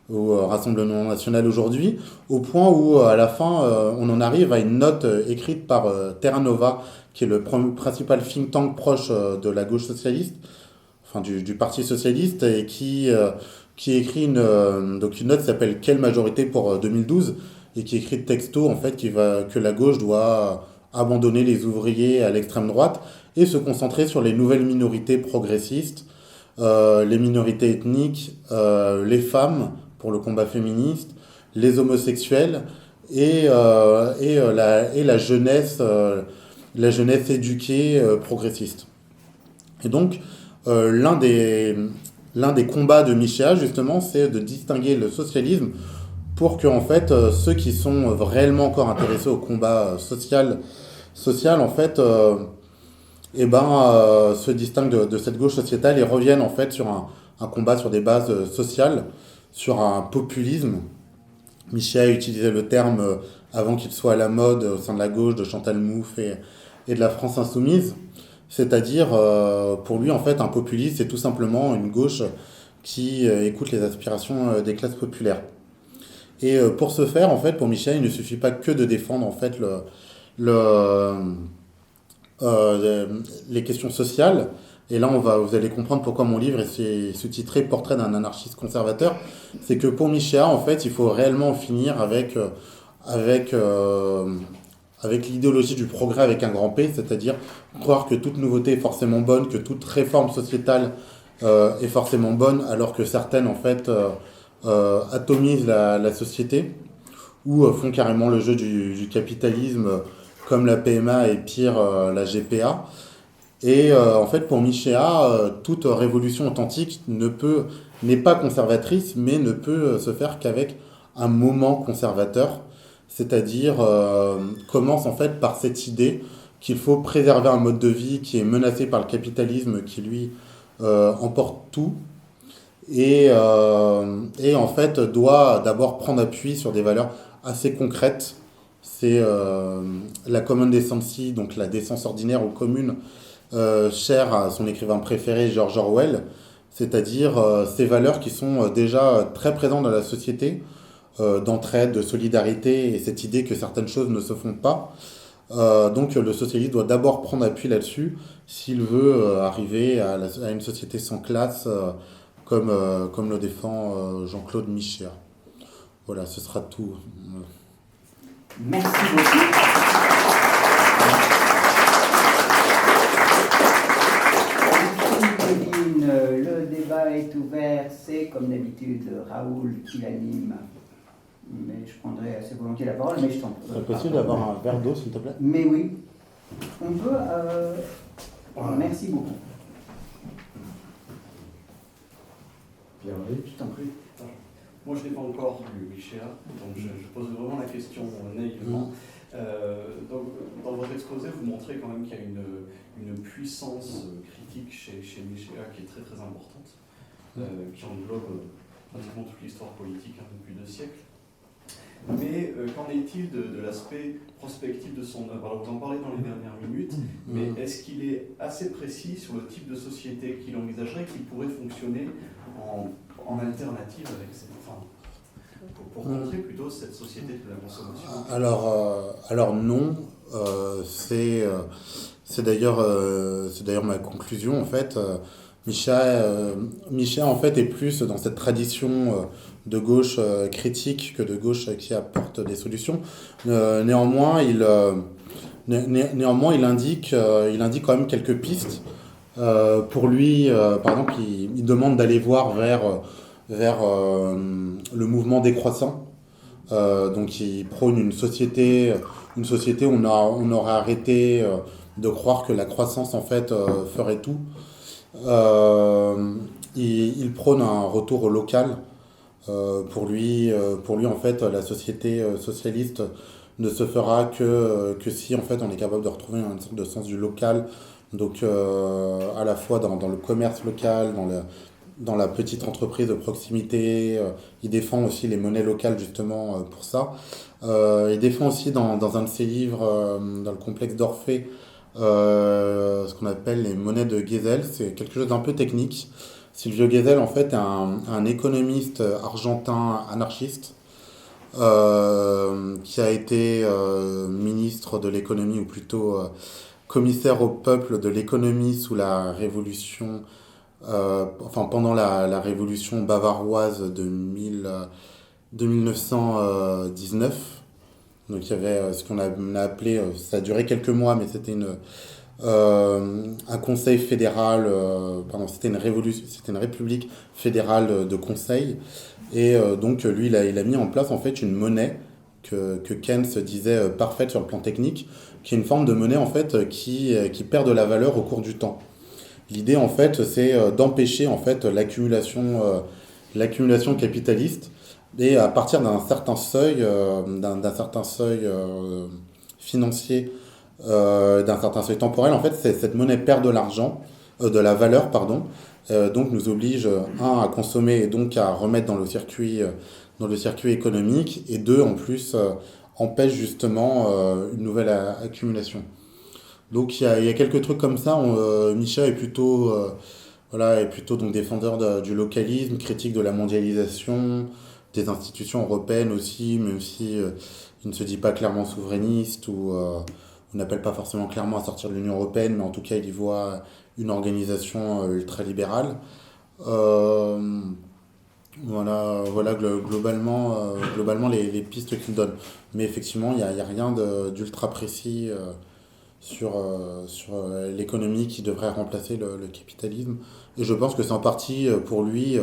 au Rassemblement national aujourd'hui, au point où à la fin on en arrive à une note écrite par Terra Nova, qui est le principal think tank proche de la gauche socialiste, enfin du Parti socialiste, et qui écrit donc une note qui s'appelle Quelle majorité pour 2012, et qui écrit texto en fait que la gauche doit abandonner les ouvriers à l'extrême droite et se concentrer sur les nouvelles minorités progressistes, les minorités ethniques, les femmes pour le combat féministe, les homosexuels et la jeunesse éduquée progressiste. Et donc, l'un des combats de Michéa, justement, c'est de distinguer le socialisme pour que, en fait, ceux qui sont réellement encore intéressés au combat social en fait, se distinguent de cette gauche sociétale et reviennent, en fait, sur un combat sur des bases sociales, sur un populisme. Michéa utilisait le terme, avant qu'il soit à la mode au sein de la gauche, de Chantal Mouffe et de la France insoumise. C'est-à-dire, pour lui, en fait, un populiste, c'est tout simplement une gauche qui écoute les aspirations des classes populaires. Et pour ce faire, en fait, pour Michel, il ne suffit pas que de défendre, en fait, le, les questions sociales. Et là, vous allez comprendre pourquoi mon livre est sous-titré Portrait d'un anarchiste conservateur. C'est que pour Michéa, en fait, il faut réellement en finir avec, avec l'idéologie du progrès avec un grand P, c'est-à-dire croire que toute nouveauté est forcément bonne, que toute réforme sociétale est forcément bonne, alors que certaines, en fait, atomisent la société ou font carrément le jeu du capitalisme, comme la PMA et pire, la GPA. Et en fait, pour Michéa, toute révolution authentique n'est pas conservatrice, mais ne peut se faire qu'avec un moment conservateur, c'est-à-dire commence en fait par cette idée qu'il faut préserver un mode de vie qui est menacé par le capitalisme, qui lui emporte tout, et en fait doit d'abord prendre appui sur des valeurs assez concrètes. C'est la common decency, donc la décence ordinaire ou commune, chère à son écrivain préféré George Orwell, c'est-à-dire ces valeurs qui sont déjà très présentes dans la société, d'entraide, de solidarité, et cette idée que certaines choses ne se font pas. Donc le socialiste doit d'abord prendre appui là-dessus s'il veut arriver à une société sans classe, comme le défend Jean-Claude Michéa. Voilà, ce sera tout. Merci beaucoup. Le débat est ouvert, c'est comme d'habitude Raoul qui l'anime. Mais je prendrai assez volontiers la parole, mais je t'en prie. C'est possible d'avoir un verre d'eau, s'il te plaît? Mais oui, on peut. Merci beaucoup. Pierre-Henri, je t'en prie. Moi, je n'ai pas encore lu Michéa, donc je pose vraiment la question naïvement. Donc, dans votre exposé, vous montrez quand même qu'il y a une puissance critique chez Michéa qui est très très importante, qui englobe pratiquement toute l'histoire politique depuis 2 siècles. Mais qu'en est-il de l'aspect prospectif de son œuvre? Alors, vous en parlez dans les dernières minutes, mais est-ce qu'il est assez précis sur le type de société qu'il envisagerait, qui pourrait fonctionner en alternative avec cette pour montrer plutôt cette société de la consommation? Alors non, c'est d'ailleurs ma conclusion en fait. Michéa en fait est plus dans cette tradition de gauche critique que de gauche qui apporte des solutions. Néanmoins, il indique quand même quelques pistes. Pour lui, par exemple, il demande d'aller voir vers le mouvement décroissant. Donc il prône une société où on aurait arrêté de croire que la croissance en fait ferait tout. Il prône un retour au local. Pour lui en fait la société socialiste ne se fera que si en fait on est capable de retrouver une sorte de sens du local, donc à la fois dans le commerce local, dans la petite entreprise de proximité. Il défend aussi les monnaies locales justement pour ça. Il défend aussi dans un de ses livres, dans le complexe d'Orphée, ce qu'on appelle les monnaies de Gesell. C'est quelque chose d'un peu technique, Silvio Gesell, en fait, est un économiste argentin anarchiste qui a été ministre de l'économie, ou plutôt commissaire au peuple de l'économie sous la révolution, enfin pendant la révolution bavaroise de 1919. Donc il y avait ce qu'on a appelé, ça a duré quelques mois, mais c'était un conseil fédéral, pardon, c'était une république fédérale de conseil. Et donc lui, il a mis en place en fait une monnaie que Keynes disait parfaite sur le plan technique, qui est une forme de monnaie en fait qui perd de la valeur au cours du temps. L'idée en fait, c'est d'empêcher en fait l'accumulation capitaliste, et à partir d'un certain seuil financier, d'un certain seuil temporel, en fait, cette monnaie perd de l'argent, de la valeur, pardon, donc nous oblige, à consommer et donc à remettre dans le circuit économique, et deux, en plus, empêche justement une nouvelle accumulation. Donc il y a quelques trucs comme ça. Micha est plutôt, voilà, est plutôt donc défendeur du localisme, critique de la mondialisation, des institutions européennes aussi, même si il ne se dit pas clairement souverainiste, ou on n'appelle pas forcément clairement à sortir de l'Union européenne, mais en tout cas il y voit une organisation ultralibérale. Euh, globalement les pistes qu'il donne. Mais effectivement, il y a rien d'ultra précis sur l'économie qui devrait remplacer le capitalisme. Et je pense que c'est en partie pour lui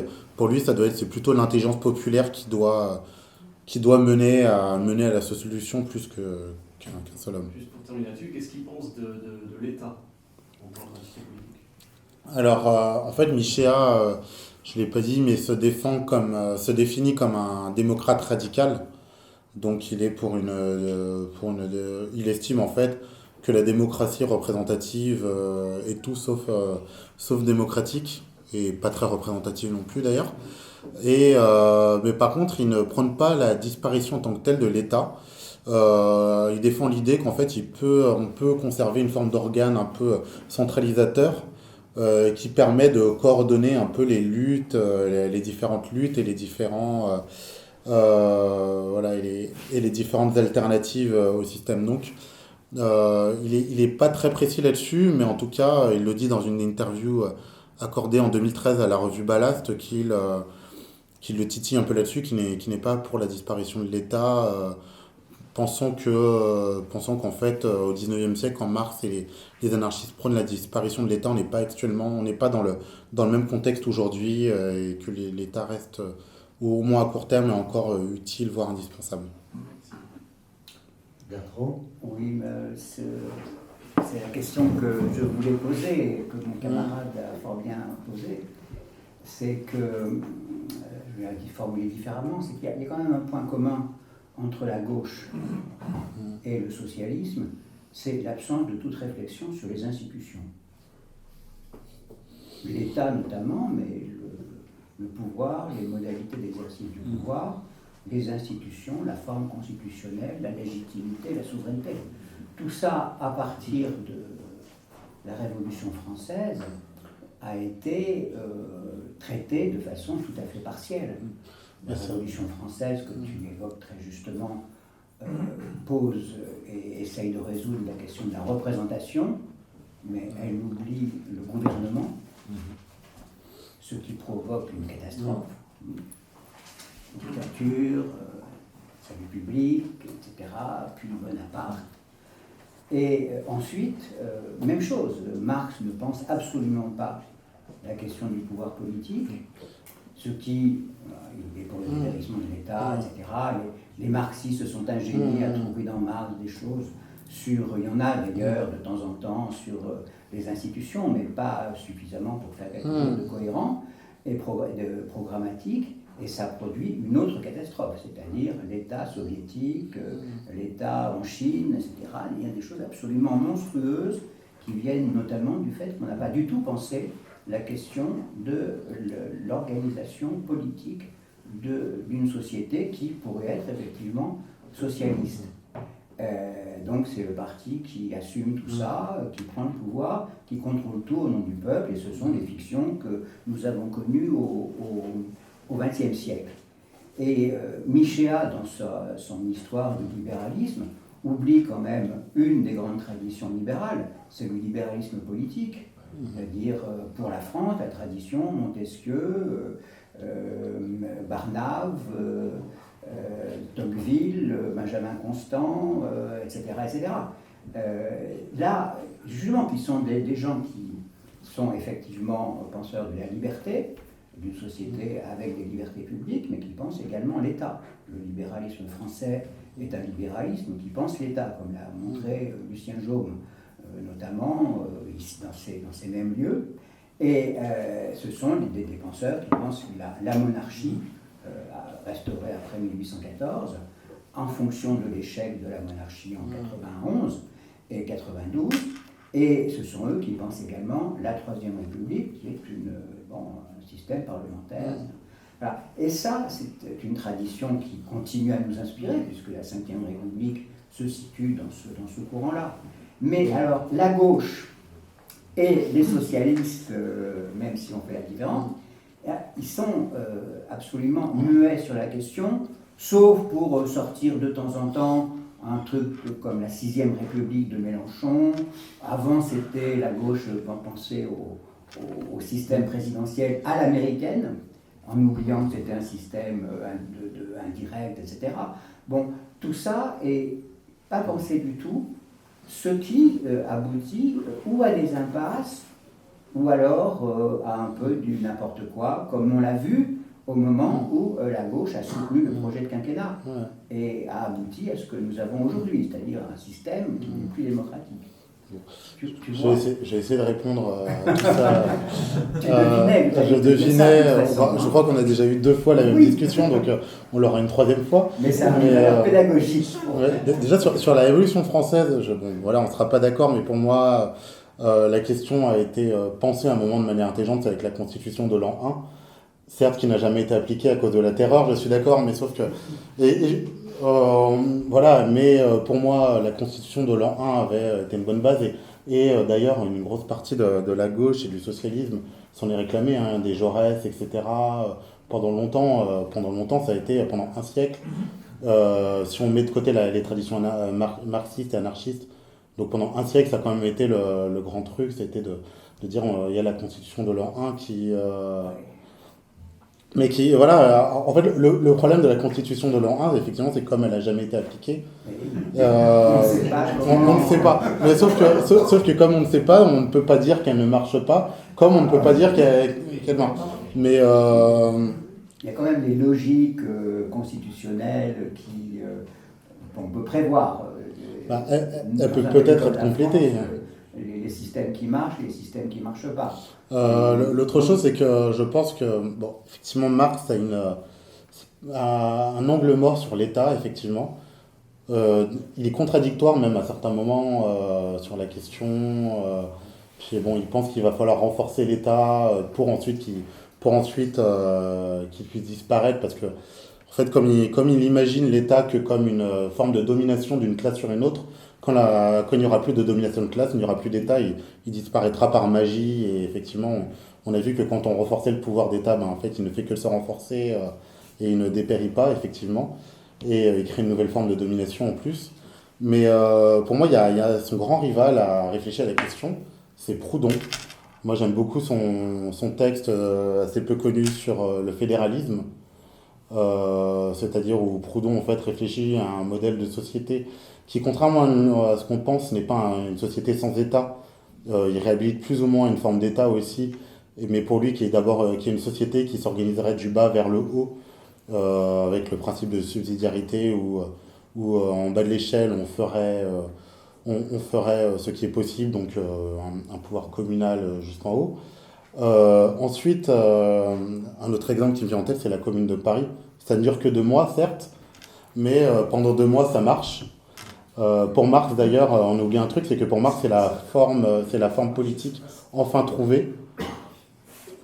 c'est plutôt l'intelligence populaire qui doit mener à la solution plus qu'un seul homme. Juste pour terminer là-dessus, qu'est-ce qu'il pense de l'État en tant qu'entité politique? Alors, en fait, Michéa, je ne l'ai pas dit, mais se définit comme un démocrate radical. Donc, il est il estime en fait que la démocratie représentative est tout sauf démocratique, et pas très représentative non plus d'ailleurs. Mais par contre, il ne prône pas la disparition en tant que telle de l'État. Il défend l'idée qu'en fait, on peut conserver une forme d'organe un peu centralisateur, qui permet de coordonner un peu les luttes, les différentes luttes et les voilà, et les différentes alternatives au système. Donc, il est pas très précis là-dessus, mais en tout cas, il le dit dans une interview accordée en 2013 à la revue Ballast, qu'il le titille un peu là-dessus, qui n'est pas pour la disparition de l'État, pensant qu'en fait, au 19e siècle, quand Marx et les anarchistes prônent la disparition de l'État, on n'est pas dans le même contexte aujourd'hui, et que l'État reste, au moins à court terme, encore utile, voire indispensable. Bertrand? Oui, mais c'est la question que je voulais poser, et que mon camarade a fort bien posée. C'est que, je vais la formuler différemment, c'est qu'il y a quand même un point commun entre la gauche et le socialisme, c'est l'absence de toute réflexion sur les institutions. L'État notamment, mais le pouvoir, les modalités d'exercice du pouvoir, les institutions, la forme constitutionnelle, la légitimité, la souveraineté. Tout ça, à partir de la Révolution française, a été traité de façon tout à fait partielle. La Révolution française, que tu évoques très justement, pose et essaye de résoudre la question de la représentation, mais elle oublie le gouvernement, ce qui provoque une catastrophe. Dictature, salut public, etc., puis Bonaparte. Et ensuite, même chose, Marx ne pense absolument pas la question du pouvoir politique, ce qui, il est pour le rétablissement de l'État, etc. Les marxistes se sont ingéniés à trouver dans Marx des choses il y en a d'ailleurs de temps en temps sur les institutions, mais pas suffisamment pour faire quelque chose de cohérent et de programmatique. Et ça produit une autre catastrophe, c'est-à-dire l'État soviétique, l'État en Chine, etc. Il y a des choses absolument monstrueuses qui viennent notamment du fait qu'on n'a pas du tout pensé la question de l'organisation politique d'une société qui pourrait être effectivement socialiste. Donc c'est le parti qui assume tout ça, qui prend le pouvoir, qui contrôle tout au nom du peuple, et ce sont des fictions que nous avons connues au XXe siècle. Et Michéa, dans son histoire du libéralisme, oublie quand même une des grandes traditions libérales, c'est le libéralisme politique, c'est-à-dire pour la France, la tradition Montesquieu, Barnave, Tocqueville, Benjamin Constant, etc. etc. Là, justement, qui sont des gens qui sont effectivement penseurs de la liberté, d'une société avec des libertés publiques, mais qui pensent également l'État. Le libéralisme français est un libéralisme qui pense l'État, comme l'a montré Lucien Jaume, notamment ici, dans ces mêmes lieux. Et ce sont des penseurs qui pensent que la monarchie restaurer après 1814, en fonction de l'échec de la monarchie en 91 et 92, et ce sont eux qui pensent également la Troisième République, qui est un système parlementaire. Voilà. Et ça, c'est une tradition qui continue à nous inspirer, puisque la Cinquième République se situe dans ce courant-là. Mais alors, la gauche et les socialistes, même si on fait la différence, ils sont absolument muets sur la question, sauf pour sortir de temps en temps un truc comme la Sixième République de Mélenchon. Avant, c'était la gauche pensait au système présidentiel à l'américaine, en oubliant que c'était un système indirect, etc. Bon, tout ça n'est pas pensé du tout, ce qui aboutit ou à des impasses, ou alors à un peu du n'importe quoi, comme on l'a vu au moment où la gauche a soutenu le projet de quinquennat et a abouti à ce que nous avons aujourd'hui, c'est-à-dire un système qui n'est plus démocratique. J'ai essayé de répondre à tout ça. Je devinais, je crois qu'on a déjà eu 2 fois la même discussion, donc on l'aura une 3e fois. Mais c'est un valeur pédagogique. Déjà sur la Révolution française, on ne sera pas d'accord, mais pour moi, la question a été pensée à un moment de manière intelligente avec la Constitution de l'an 1. Certes, qui n'a jamais été appliquée à cause de la terreur, je suis d'accord, mais sauf que... mais pour moi, la Constitution de l'an 1 avait été une bonne base, et d'ailleurs, une grosse partie de la gauche et du socialisme s'en est réclamé, des Jaurès, etc. Pendant longtemps, ça a été pendant un siècle. Si on met de côté les traditions marxistes et anarchistes, donc pendant un siècle, ça a quand même été le grand truc, c'était de dire il y a la Constitution de l'an 1 qui... Mais qui, en fait, le problème de la Constitution de l'an 1, effectivement, c'est comme elle n'a jamais été appliquée. On ne sait pas. Mais sauf que comme on ne sait pas, on ne peut pas dire qu'elle ne marche pas, comme on ne peut pas dire qu'elle marche. Mais... Il y a quand même des logiques constitutionnelles qu'on peut prévoir. Elle peut peut-être être complétée. Les systèmes qui marchent et les systèmes qui ne marchent pas. L'autre chose, c'est que je pense que, effectivement, Marx a un angle mort sur l'État, effectivement. Il est contradictoire même à certains moments sur la question. Il pense qu'il va falloir renforcer l'État pour ensuite qu'il puisse disparaître, parce que, en fait, comme il imagine l'État que comme une forme de domination d'une classe sur une autre, quand il n'y aura plus de domination de classe, il n'y aura plus d'État, il disparaîtra par magie. Et effectivement, on a vu que quand on renforçait le pouvoir d'État, en fait, il ne fait que se renforcer et il ne dépérit pas, effectivement. Et il crée une nouvelle forme de domination en plus. Mais pour moi, il y a son grand rival à réfléchir à la question, c'est Proudhon. Moi, j'aime beaucoup son texte assez peu connu sur le fédéralisme. C'est-à-dire où Proudhon, en fait, réfléchit à un modèle de société qui, contrairement à ce qu'on pense, n'est pas une société sans État. Il réhabilite plus ou moins une forme d'État aussi, mais pour lui qui est une société qui s'organiserait du bas vers le haut, avec le principe de subsidiarité où en bas de l'échelle on ferait ce qui est possible, donc un pouvoir communal juste en haut. Ensuite, un autre exemple qui me vient en tête, c'est la Commune de Paris. Ça ne dure que 2 mois, certes, mais pendant 2 mois, ça marche. Pour Marx, d'ailleurs, on oublie un truc, c'est que pour Marx, c'est la forme politique enfin trouvée.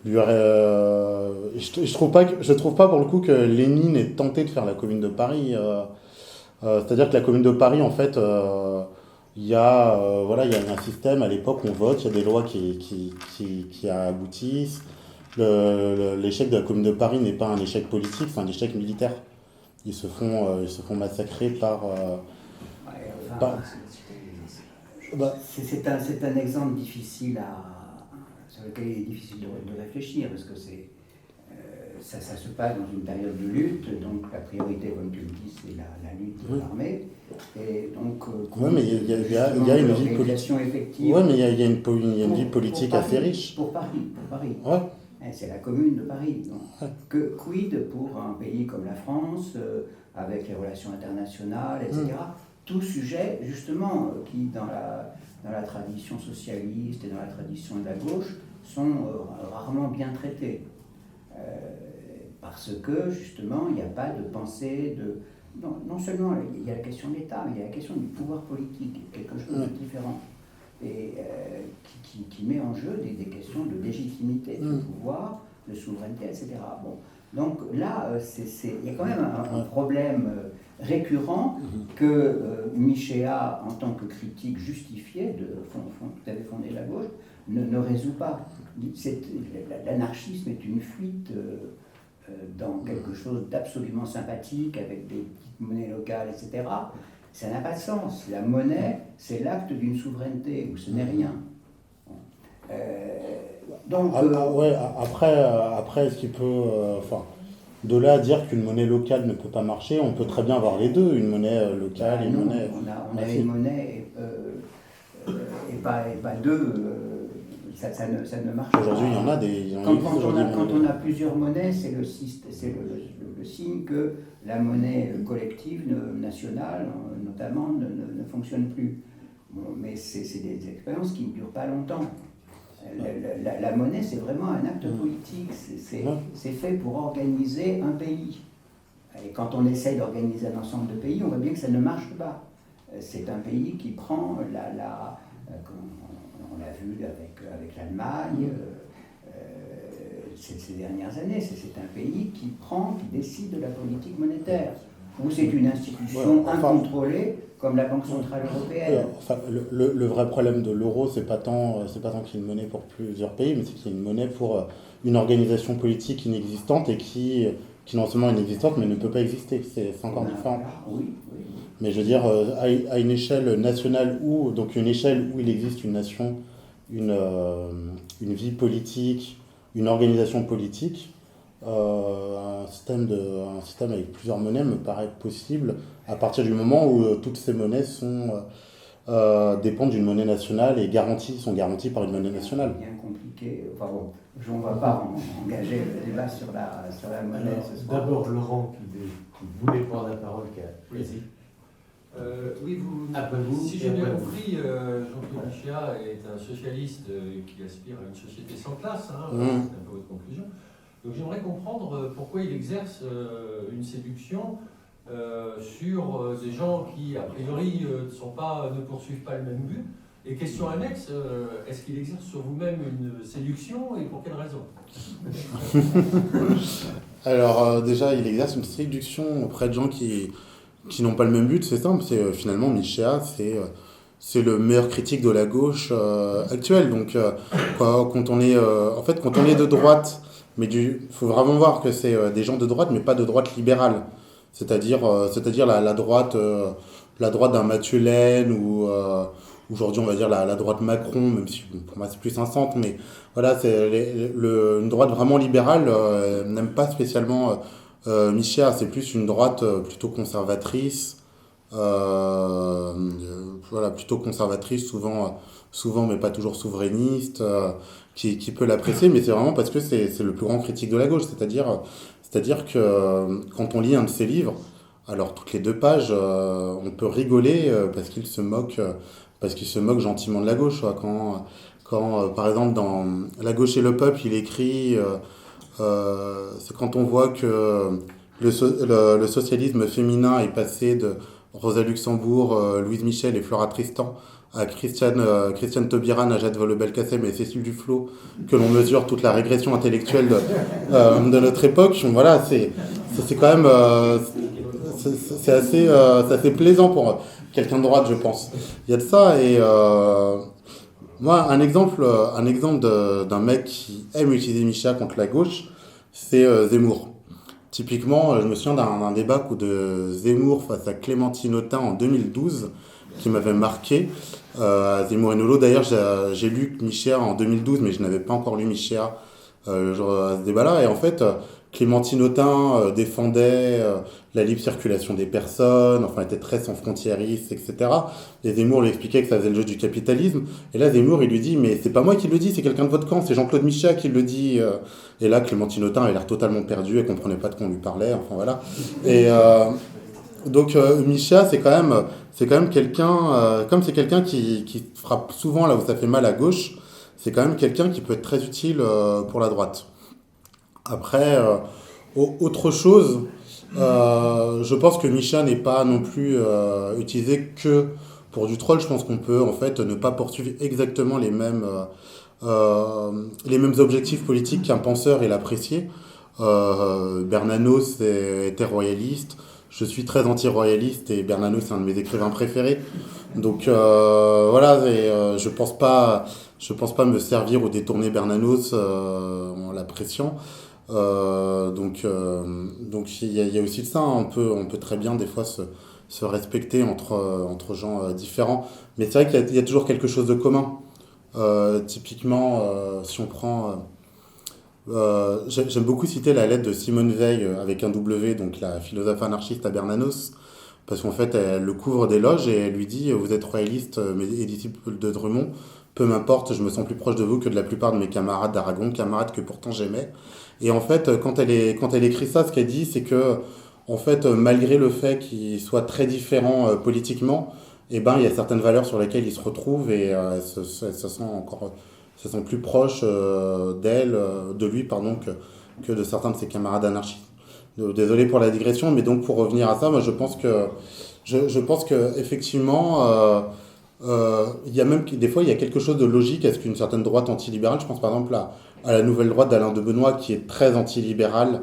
Je trouve pas pour le coup que Lénine ait tenté de faire la Commune de Paris. C'est-à-dire que la Commune de Paris, en fait, voilà, il y a un système, à l'époque, on vote, il y a des lois qui aboutissent. L'échec de la Commune de Paris n'est pas un échec politique, c'est un échec militaire. Ils se font massacrer Ouais, enfin, par- bah, c'est un exemple difficile sur lequel il est difficile de réfléchir, parce que ça se passe dans une période de lutte, donc la priorité, comme tu le dis, c'est la lutte de Oui. l'armée. Et donc, Ouais, mais il y a une vie politique. effective. Ouais, mais il y a une vie politique pour assez Paris, riche. Pour Paris. Ouais. C'est la commune de Paris. Donc. Ouais. Quid pour un pays comme la France, avec les relations internationales, etc. Tout sujet, justement, qui dans la tradition socialiste et dans la tradition de la gauche sont rarement bien traités. Parce que, justement, il n'y a pas de pensée de... Non seulement il y a la question de l'État, mais il y a la question du pouvoir politique, quelque chose de différent. Et qui met en jeu des questions de légitimité du pouvoir, de souveraineté, etc. Bon. Donc là, il y a quand même un problème récurrent que Michéa, en tant que critique justifié d'avait fondé la gauche, ne résout pas. L'anarchisme est une fuite dans quelque chose d'absolument sympathique, avec des petites monnaies locales, etc. Ça n'a pas de sens. La monnaie, c'est l'acte d'une souveraineté, ou ce n'est rien. Après, est-ce qu'il peut... de là à dire qu'une monnaie locale ne peut pas marcher, on peut très bien avoir les deux, une monnaie locale et une monnaie... On a une monnaie et pas deux. Ça ne marche pas. Aujourd'hui, il y en a des... Quand on a plusieurs monnaies, c'est le signe que la monnaie collective, nationale notamment, ne fonctionne plus. Bon, mais c'est des expériences qui ne durent pas longtemps. La monnaie, c'est vraiment un acte politique. C'est fait pour organiser un pays. Et quand on essaye d'organiser un ensemble de pays, on voit bien que ça ne marche pas. C'est un pays qui prend on l'a vu avec l'Allemagne ces dernières années, c'est un pays qui décide de la politique monétaire, ou c'est une institution incontrôlée comme la Banque Centrale Européenne. Le vrai problème de l'euro, c'est pas tant qu'il y ait une monnaie pour plusieurs pays, mais c'est qu'il y ait une monnaie pour une organisation politique inexistante et qui non seulement est inexistante, mais ne peut pas exister. C'est encore différent. Oui. Mais je veux dire, à une échelle nationale donc une échelle où il existe une nation, une vie politique, une organisation politique, un système avec plusieurs monnaies me paraît possible à partir du moment où toutes ces monnaies dépendent d'une monnaie nationale et sont garanties par une monnaie nationale. C'est bien compliqué. Enfin bon, je ne vais pas engager le débat sur la monnaie. Alors, d'abord Laurent qui voulait prendre la parole. Vas-y. Oui, Après vous, si j'ai bien compris, Jean-Claude Michéa est un socialiste qui aspire à une société sans classe, c'est un peu votre conclusion. Donc j'aimerais comprendre pourquoi il exerce une séduction sur des gens qui, a priori, ne poursuivent pas le même but. Et question annexe, est-ce qu'il exerce sur vous-même une séduction et pour quelle raison? Alors déjà, il exerce une séduction auprès de gens qui n'ont pas le même but, c'est simple, c'est finalement Michéa, c'est le meilleur critique de la gauche actuelle. Donc quand on est de droite, mais faut vraiment voir que c'est des gens de droite, mais pas de droite libérale, c'est-à-dire la droite d'un Mathieu Laine ou aujourd'hui on va dire la droite Macron, même si pour moi c'est plus un centre, mais voilà, une droite vraiment libérale n'aime pas spécialement Michéa, c'est plus une droite plutôt conservatrice, plutôt conservatrice, souvent mais pas toujours souverainiste, qui peut l'apprécier, mais c'est vraiment parce que c'est le plus grand critique de la gauche, c'est-à-dire que quand on lit un de ses livres, alors toutes les 2 pages, on peut rigoler parce qu'il se moque gentiment de la gauche. Quand par exemple dans La gauche et le peuple, il écrit c'est quand on voit que le socialisme féminin est passé de Rosa Luxembourg, Louise Michel et Flora Tristan à Christiane Taubira, Najat Vallaud-Belkacem et Cécile Duflot, que l'on mesure toute la régression intellectuelle de notre époque. Voilà, c'est quand même c'est assez plaisant pour quelqu'un de droite, je pense. Il y a de ça, et moi, un exemple d'un mec qui aime utiliser Michéa contre la gauche, c'est Zemmour. Typiquement, je me souviens d'un débat de Zemmour face à Clémentine Autain en 2012 qui m'avait marqué. Zemmour et Nolo, d'ailleurs, j'ai lu Michéa en 2012, mais je n'avais pas encore lu Michéa le jour à ce débat-là. Et en fait, Clémentine Autain défendait la libre circulation des personnes, enfin était très sans frontiériste, etc. Et Zemmour lui expliquait que ça faisait le jeu du capitalisme. Et là, Zemmour, il lui dit, mais c'est pas moi qui le dis, c'est quelqu'un de votre camp, c'est Jean-Claude Michéa qui le dit. Et là, Clémentine Autain avait l'air totalement perdue, elle comprenait pas de quoi on lui parlait, enfin voilà. Et donc Michéa, c'est quand même quelqu'un, comme c'est quelqu'un qui frappe souvent là où ça fait mal à gauche, c'est quand même quelqu'un qui peut être très utile pour la droite. Après, autre chose, je pense que Michéa n'est pas non plus utilisé que pour du troll. Je pense qu'on peut en fait ne pas poursuivre exactement les mêmes objectifs politiques qu'un penseur et l'apprécier. Bernanos était royaliste. Je suis très anti-royaliste et Bernanos c'est un de mes écrivains préférés. Donc voilà, je pense pas me servir ou détourner Bernanos en l'appréciant. Donc il y a aussi de ça, hein. On peut très bien des fois se respecter entre gens différents. Mais c'est vrai qu'il y a toujours quelque chose de commun. Typiquement, si on prend... j'aime beaucoup citer la lettre de Simone Veil avec un W, donc la philosophe anarchiste à Bernanos, parce qu'en fait, elle le couvre d'éloges et elle lui dit « Vous êtes royaliste et disciple de Drummond, peu m'importe, je me sens plus proche de vous que de la plupart de mes camarades d'Aragon, camarades que pourtant j'aimais. » Et en fait, quand elle écrit ça, ce qu'elle dit, c'est que, en fait, malgré le fait qu'ils soient très différents politiquement, eh ben, il y a certaines valeurs sur lesquelles ils se retrouvent et elle se sent plus proche de lui, pardon, que de certains de ses camarades anarchistes. Désolé pour la digression, mais donc pour revenir à ça, moi je pense que effectivement, il y a même des fois il y a quelque chose de logique à ce qu'une certaine droite antilibérale, je pense par exemple à la nouvelle droite d'Alain de Benoît qui est très antilibérale,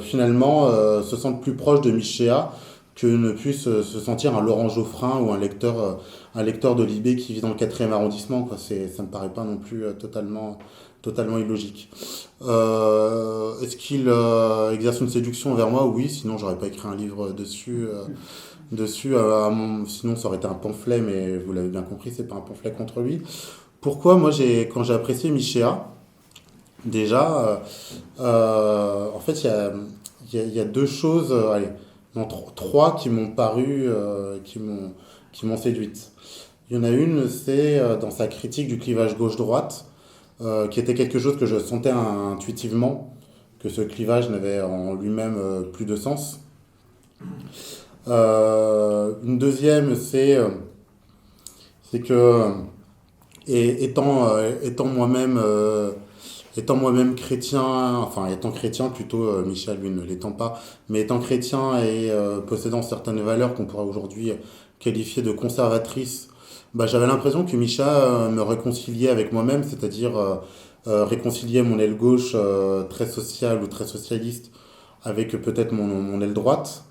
finalement se sente plus proche de Michéa que ne puisse se sentir un Laurent Geoffrin ou un lecteur de Libé qui vit dans le 4e arrondissement, quoi. Ça me paraît pas non plus totalement illogique. Est-ce qu'il exerce une séduction envers moi? Oui, sinon j'aurais pas écrit un livre dessus. Sinon ça aurait été un pamphlet, mais vous l'avez bien compris, c'est pas un pamphlet contre lui. Pourquoi moi quand j'ai apprécié Michéa, déjà, en fait il y a deux choses, non, trois qui m'ont paru, qui m'ont séduite. Il y en a une, c'est dans sa critique du clivage gauche-droite, qui était quelque chose que je sentais intuitivement, que ce clivage n'avait en lui-même plus de sens. Une deuxième, c'est que, étant moi-même chrétien, enfin étant chrétien plutôt, Michel lui ne l'étant pas, mais étant chrétien et possédant certaines valeurs qu'on pourrait aujourd'hui qualifier de conservatrices, bah, j'avais l'impression que Micha me réconciliait avec moi-même, c'est-à-dire réconcilier mon aile gauche très sociale ou très socialiste avec peut-être mon aile droite.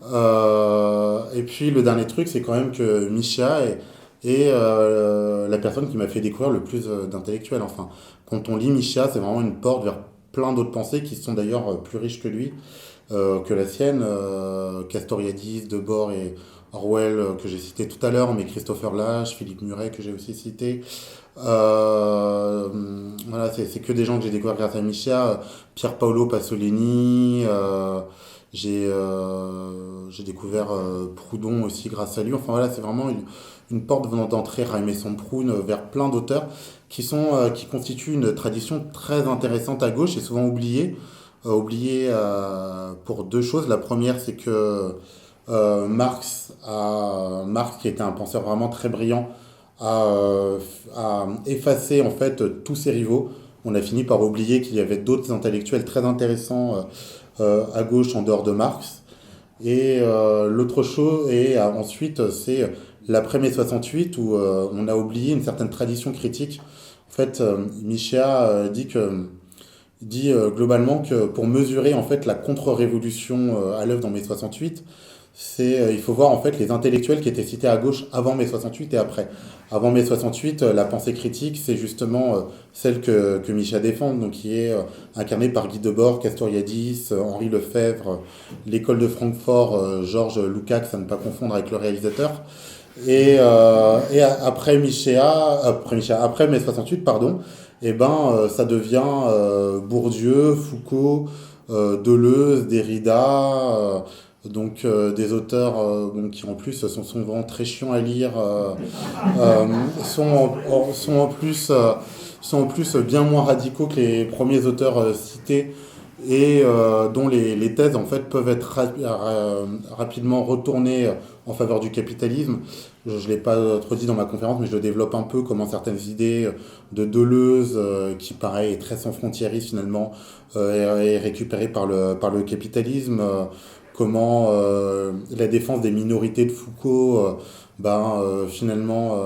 Et puis le dernier truc, c'est quand même que Micha est la personne qui m'a fait découvrir le plus d'intellectuels. Enfin, quand on lit Micha, c'est vraiment une porte vers plein d'autres pensées qui sont d'ailleurs plus riches que lui, que la sienne. Castoriadis, Debord et Orwell que j'ai cité tout à l'heure, mais Christopher Lasch, Philippe Muret que j'ai aussi cité. Voilà, c'est que des gens que j'ai découvert grâce à Micha. Pier Paolo Pasolini, j'ai découvert Proudhon aussi grâce à lui. Enfin voilà, c'est vraiment une porte venant d'entrer, Jaime Semprún, vers plein d'auteurs qui constituent une tradition très intéressante à gauche et souvent oubliée. Pour deux choses. La première, c'est que Marx, qui était un penseur vraiment très brillant, a effacé en fait tous ses rivaux. On a fini par oublier qu'il y avait d'autres intellectuels très intéressants à gauche en dehors de Marx. Et l'autre chose, et ensuite, c'est l'après-mai 68 où on a oublié une certaine tradition critique. En fait, Michéa dit Il dit globalement que pour mesurer en fait la contre-révolution à l'œuvre dans mai 68, il faut voir en fait les intellectuels qui étaient cités à gauche avant mai 68 et après. Avant mai 68, la pensée critique, c'est justement celle que Michéa défend, donc qui est incarnée par Guy Debord, Castoriadis, Henri Lefebvre, l'école de Francfort, Georges Lukács, à ne pas confondre avec le réalisateur. Et après après mai 68, pardon, et ça devient Bourdieu, Foucault, Deleuze, Derrida, des auteurs qui en plus sont souvent très chiants à lire, sont en plus bien moins radicaux que les premiers auteurs cités et dont les thèses en fait peuvent être rapidement retournées en faveur du capitalisme. Je ne l'ai pas trop dit dans ma conférence, mais je le développe un peu, comment certaines idées de Deleuze, qui pareil est très sans frontiériste finalement, est récupérée par le capitalisme, comment la défense des minorités de Foucault, finalement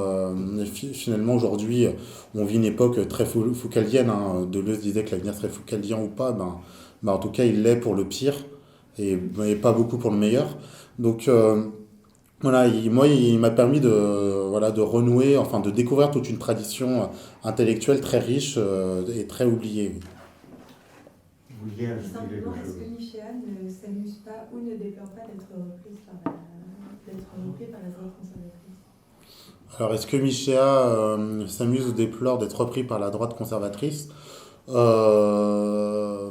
aujourd'hui, on vit une époque très foucaldienne, hein. Deleuze disait que l'avenir serait foucaldien ou pas, en tout cas il l'est pour le pire, et pas beaucoup pour le meilleur. Donc il m'a permis de renouer, enfin de découvrir toute une tradition intellectuelle très riche et très oubliée. Vous vouliez ajouter quelque Simplement, est-ce chose? que Michéa ne s'amuse pas ou ne déplore pas d'être repris par la droite conservatrice? Alors, est-ce que Michéa s'amuse ou déplore d'être repris par la droite conservatrice? En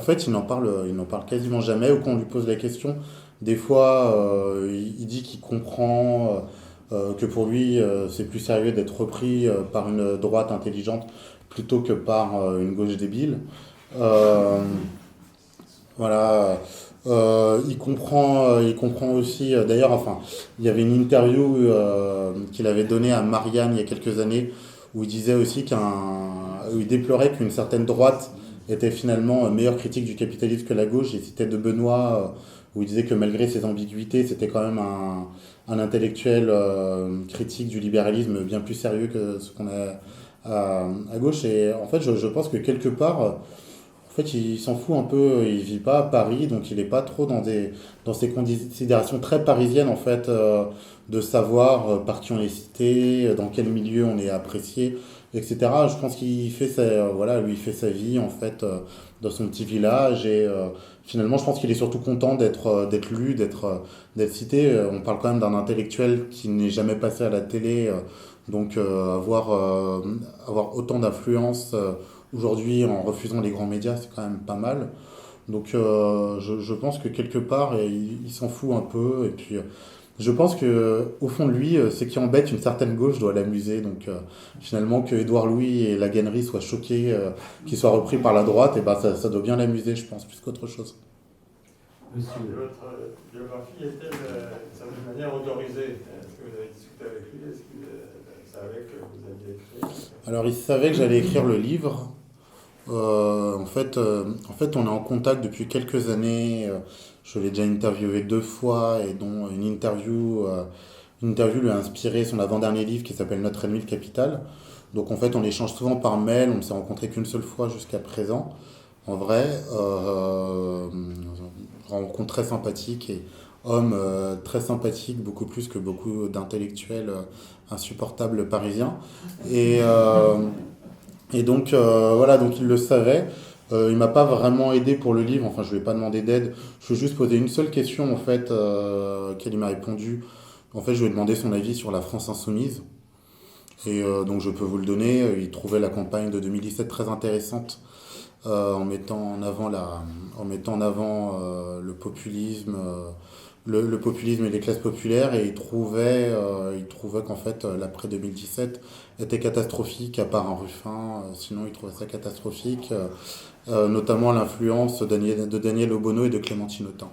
fait, il n'en parle quasiment jamais, ou quand on lui pose la question, des fois, il dit qu'il comprend que pour lui, c'est plus sérieux d'être repris par une droite intelligente plutôt que par une gauche débile. Voilà. Il comprend aussi, d'ailleurs, enfin, il y avait une interview qu'il avait donnée à Marianne il y a quelques années, où il disait aussi où il déplorait qu'une certaine droite était finalement meilleure critique du capitalisme que la gauche. Il citait de Benoît, où il disait que malgré ses ambiguïtés, c'était quand même un intellectuel critique du libéralisme bien plus sérieux que ce qu'on a à gauche. Et en fait, je pense que quelque part, en fait, il s'en fout un peu, il vit pas à Paris, donc il n'est pas trop dans ces considérations très parisiennes, en fait, de savoir par qui on est cité, dans quel milieu on est apprécié, etc. Je pense qu'il fait lui, il fait sa vie, en fait, dans son petit village, et finalement, je pense qu'il est surtout content d'être lu, d'être cité. On parle quand même d'un intellectuel qui n'est jamais passé à la télé, donc avoir autant d'influence aujourd'hui, en refusant les grands médias, c'est quand même pas mal. Donc je pense que quelque part, il s'en fout un peu. Et puis je pense qu'au fond de lui, ce qui embête une certaine gauche doit l'amuser. Donc finalement, que Édouard Louis et la Gannerie soient choqués qu'ils soient repris par la droite, et ça doit bien l'amuser, je pense, plus qu'autre chose. Monsieur. Votre biographie est-elle d'une certaine manière autorisée? Est-ce que vous avez discuté avec lui? Est-ce qu'il savait que vous alliez écrire? Alors il savait que j'allais écrire le livre. En fait, on est en contact depuis quelques années. Je l'ai déjà interviewé 2 fois, et dont une interview lui a inspiré son avant-dernier livre qui s'appelle Notre ennemi le capital. Donc en fait, on échange souvent par mail. On ne s'est rencontré qu'une seule fois jusqu'à présent. En vrai, rencontre très sympathique, et homme très sympathique, beaucoup plus que beaucoup d'intellectuels insupportables parisiens. Et donc donc il le savait. Il m'a pas vraiment aidé pour le livre, enfin je lui ai pas demandé d'aide. Je lui ai juste posé une seule question en fait, qu'elle m'a répondu. En fait, je lui ai demandé son avis sur la France insoumise. Et donc je peux vous le donner. Il trouvait la campagne de 2017 très intéressante, en mettant en avant le populisme. Le populisme et les classes populaires, et il trouvait qu'en fait l'après 2017 était catastrophique, à part un Ruffin, sinon il trouvait ça catastrophique, notamment l'influence de Daniel Obono et de Clémentine Autain.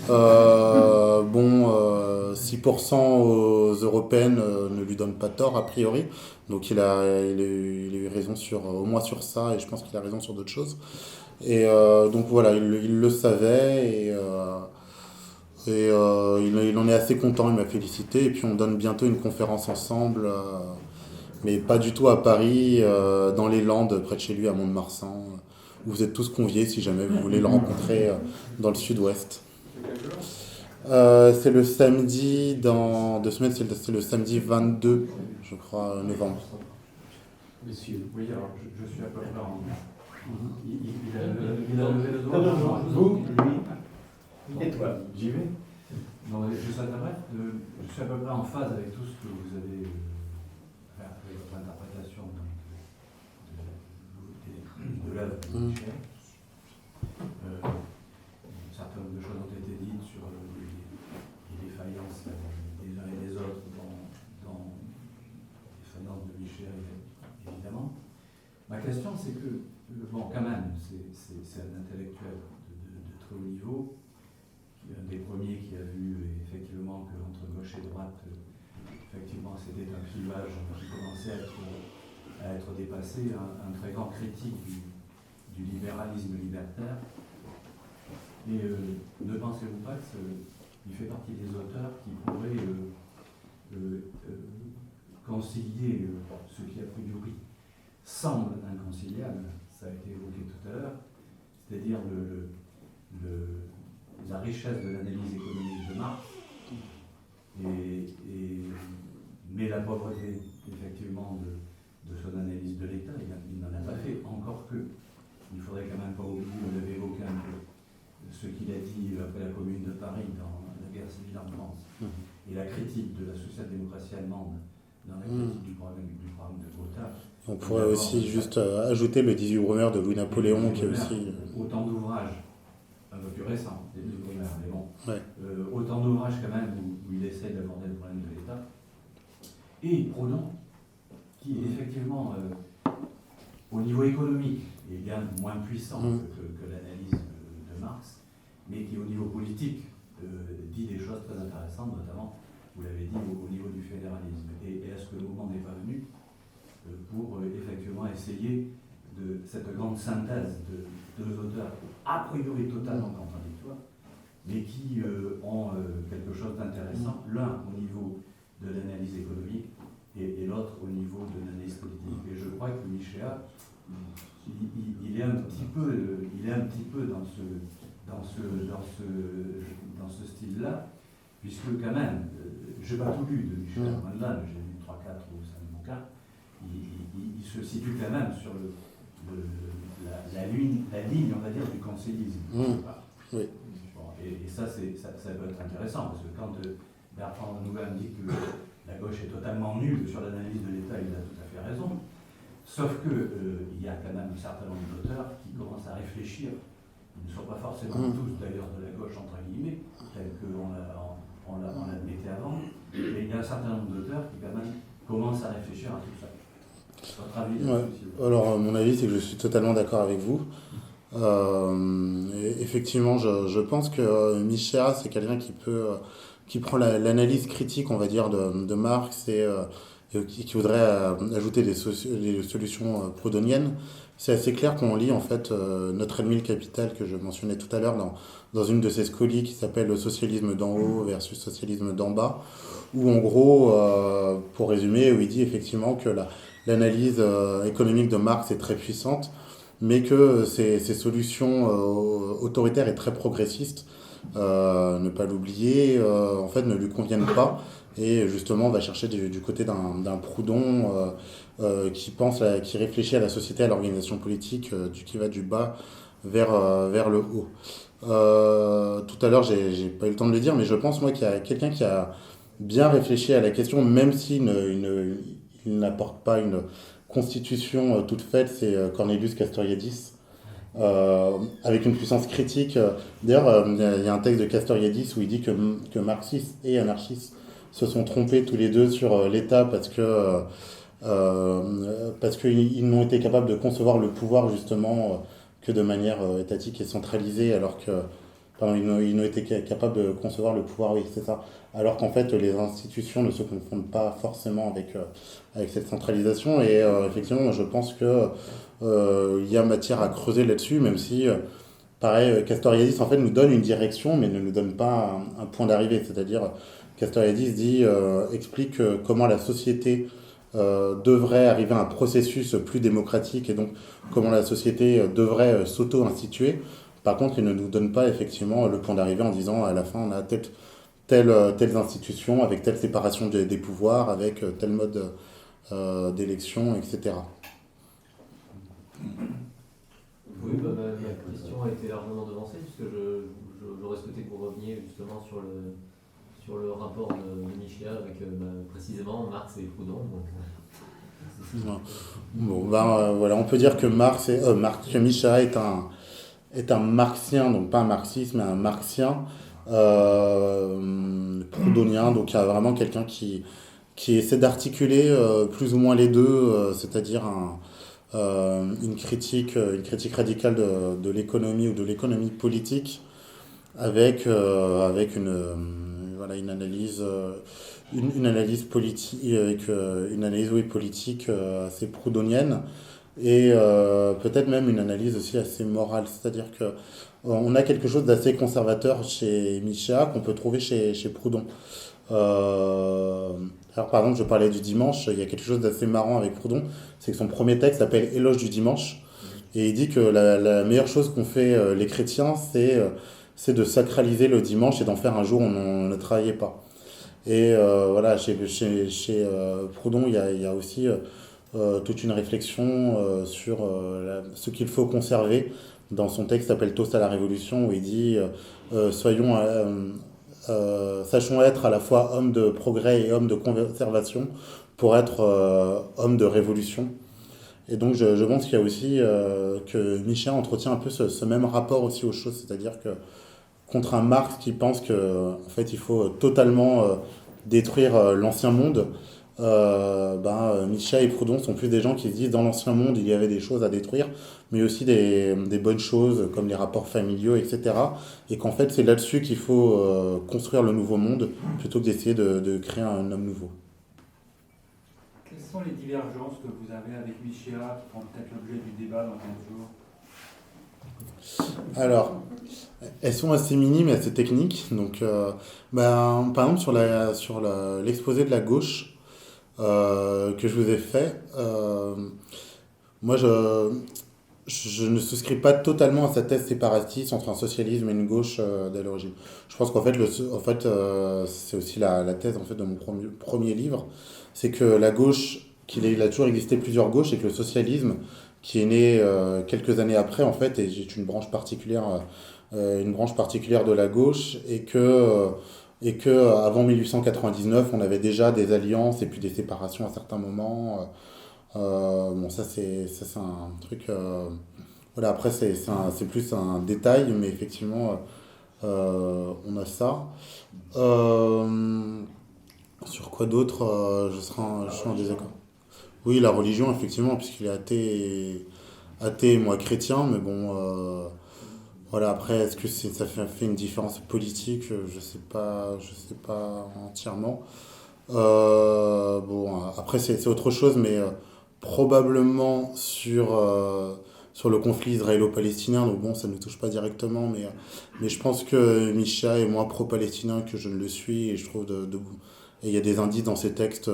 6% aux européennes ne lui donne pas tort a priori, donc il a eu raison au moins sur ça, et je pense qu'il a raison sur d'autres choses. Et donc voilà, il le savait, et il en est assez content, il m'a félicité, et puis on donne bientôt une conférence ensemble, mais pas du tout à Paris, dans les Landes, près de chez lui, à Mont-de-Marsan, Vous êtes tous conviés si jamais vous voulez le rencontrer dans le sud-ouest. C'est quel jour? C'est le samedi, dans 2 semaines, c'est le samedi 22, je crois, novembre. Messieurs, oui, alors je suis à peu près en. Il a levé le doigt. Non, vous, lui. Et toi? J'y vais. Non, je serai très bref. Je suis à peu près en phase avec tout ce que vous avez fait, avec votre interprétation de l'œuvre de Michel. Un certain nombre de choses ont été dites sur les défaillances des uns et des autres dans les défaillances de Michel, évidemment. Ma question, c'est que, bon, quand même, c'est un intellectuel de très haut niveau, un des premiers qui a vu effectivement que entre gauche et droite, effectivement, c'était un clivage qui commençait à être dépassé, un très grand critique du libéralisme libertaire. Et ne pensez-vous pas qu'il fait partie des auteurs qui pourraient concilier ce qui a priori semble inconciliable, ça a été évoqué tout à l'heure, c'est-à-dire la richesse de l'analyse économique de Marx, mais la pauvreté, effectivement, de son analyse de l'État. Il n'en a pas fait, encore que. Il ne faudrait quand même pas oublier, on l'avait évoqué un peu, ce qu'il a dit après la Commune de Paris dans la guerre civile en France, et la critique de la social-démocratie allemande dans la critique du programme de Gotha. On pourrait aussi juste ajouter le 18 Brumaire de Louis-Napoléon, qui est aussi... Autant d'ouvrages, un peu plus récents, des 18 Brumaire, mais bon. Ouais. Autant d'ouvrages quand même où il essaie d'aborder le problème de l'État. Et Proudhon, qui est effectivement, au niveau économique, est bien moins puissant que l'analyse de Marx, mais qui au niveau politique dit des choses très intéressantes, notamment, vous l'avez dit, au niveau du fédéralisme. Et est-ce que le moment n'est pas venu pour effectivement essayer de cette grande synthèse de deux auteurs a priori totalement contradictoires, mais qui ont quelque chose d'intéressant, l'un au niveau de l'analyse économique et l'autre au niveau de l'analyse politique. Et je crois que Michéa, il est un petit peu dans ce style-là, puisque quand même, je n'ai pas tout lu de Michéa, loin de là, j'ai lu 3, 4 ou 5 bouquins, il se situe quand même sur la ligne, on va dire, du conseillisme. Oui. Bon, et ça peut être intéressant, parce que quand Bertrand Nouvel dit que la gauche est totalement nulle sur l'analyse de l'État, il a tout à fait raison. Sauf qu'il y a quand même un certain nombre d'auteurs qui commencent à réfléchir. Ils ne sont pas forcément tous d'ailleurs de la gauche, entre guillemets, tel qu'on l'admettait avant. Mais il y a un certain nombre d'auteurs qui quand même commencent à réfléchir à tout ça. Votre avis là-dessus? Alors, mon avis, c'est que je suis totalement d'accord avec vous. Effectivement, je pense que Michéa, c'est quelqu'un qui prend l'analyse critique, on va dire, de Marx et qui voudrait ajouter des solutions proudhoniennes. C'est assez clair quand on lit en fait Notre ennemi le capital que je mentionnais tout à l'heure dans une de ses scolies qui s'appelle Le socialisme d'en haut versus socialisme d'en bas, où en gros, pour résumer, où il dit effectivement que l'analyse économique de Marx est très puissante, mais que ses solutions autoritaires et très progressistes, ne pas l'oublier, en fait ne lui conviennent pas. Et justement, on va chercher du côté d'un Proudhon qui réfléchit à la société, à l'organisation politique, qui va du bas vers le haut. Tout à l'heure, j'ai pas eu le temps de le dire, mais je pense moi qu'il y a quelqu'un qui a bien réfléchi à la question, même s'il n'apporte pas une constitution toute faite, c'est Cornelius Castoriadis. Avec une puissance critique. D'ailleurs, il y a un texte de Castoriadis où il dit que marxistes et anarchistes se sont trompés tous les deux sur l'État parce qu'ils n'ont été capables de concevoir le pouvoir justement que de manière étatique et centralisée, alors que ils n'ont été capables de concevoir le pouvoir, oui, c'est ça. Alors qu'en fait, les institutions ne se confondent pas forcément avec cette centralisation. Et effectivement, je pense que il y a matière à creuser là-dessus, même si, pareil, Castoriadis en fait nous donne une direction, mais ne nous donne pas un point d'arrivée. C'est-à-dire, Castoriadis explique comment la société devrait arriver à un processus plus démocratique et donc comment la société devrait s'auto-instituer. Par contre, il ne nous donne pas effectivement le point d'arrivée en disant à la fin on a telles institutions avec telle séparation des pouvoirs, avec tel mode d'élection, etc. Oui, ma question a été largement devancée, puisque j'aurais souhaité que vous reveniez justement sur le rapport de Michéa avec précisément Marx et Proudhon. Bon, voilà, on peut dire que que Michéa est un marxien, donc pas un marxiste, mais un marxien proudhonien, donc il y a vraiment quelqu'un qui essaie d'articuler plus ou moins les deux, c'est-à-dire une critique radicale de l'économie ou de l'économie politique avec une analyse politique avec une analyse politique assez proudhonienne et peut-être même une analyse aussi assez morale, c'est-à-dire que on a quelque chose d'assez conservateur chez Michéa qu'on peut trouver chez Proudhon. Alors par exemple, je parlais du dimanche, il y a quelque chose d'assez marrant avec Proudhon, c'est que son premier texte s'appelle Éloge du dimanche, et il dit que la meilleure chose qu'ont fait les chrétiens, c'est de sacraliser le dimanche et d'en faire un jour où on ne travaillait pas. Et voilà, chez Proudhon, il y a aussi toute une réflexion sur ce qu'il faut conserver. Dans son texte qui s'appelle Toast à la Révolution, où il dit sachons être à la fois hommes de progrès et hommes de conservation pour être hommes de révolution. Et donc je pense qu'il y a aussi que Michéa entretient un peu ce même rapport aussi aux choses, c'est-à-dire que contre un Marx qui pense que en fait il faut totalement détruire l'ancien monde, Michéa et Proudhon sont plus des gens qui se disent dans l'ancien monde il y avait des choses à détruire, mais aussi des bonnes choses comme les rapports familiaux, etc. Et qu'en fait c'est là-dessus qu'il faut construire le nouveau monde plutôt que d'essayer de créer un homme nouveau. Quelles sont les divergences que vous avez avec Michéa qui font peut-être l'objet du débat dans 15 jours? Alors, elles sont assez minimes et assez techniques. Donc, par exemple, sur l'exposé de la gauche que je vous ai fait, moi, je ne souscris pas totalement à cette thèse séparatiste entre un socialisme et une gauche dès l'origine. Je pense qu'en fait, c'est aussi la thèse en fait, de mon premier livre, c'est que la gauche, il a toujours existé plusieurs gauches et que le socialisme, qui est né quelques années après, en fait, est une branche particulière de la gauche, et que avant 1899, on avait déjà des alliances et puis des séparations à certains moments. Bon, ça c'est un truc. Voilà, après c'est plus un détail, mais effectivement, on a ça. Sur quoi d'autre je suis en désaccord. Oui, la religion, effectivement, puisqu'il est athée, moi chrétien, mais bon, voilà, après, est-ce que ça fait une différence politique? Je sais pas entièrement. Bon, après, c'est autre chose, mais probablement sur le conflit israélo-palestinien, donc bon, ça ne nous touche pas directement, mais je pense que Michéa est moins pro-palestinien que je ne le suis, et je trouve et il y a des indices dans ses textes.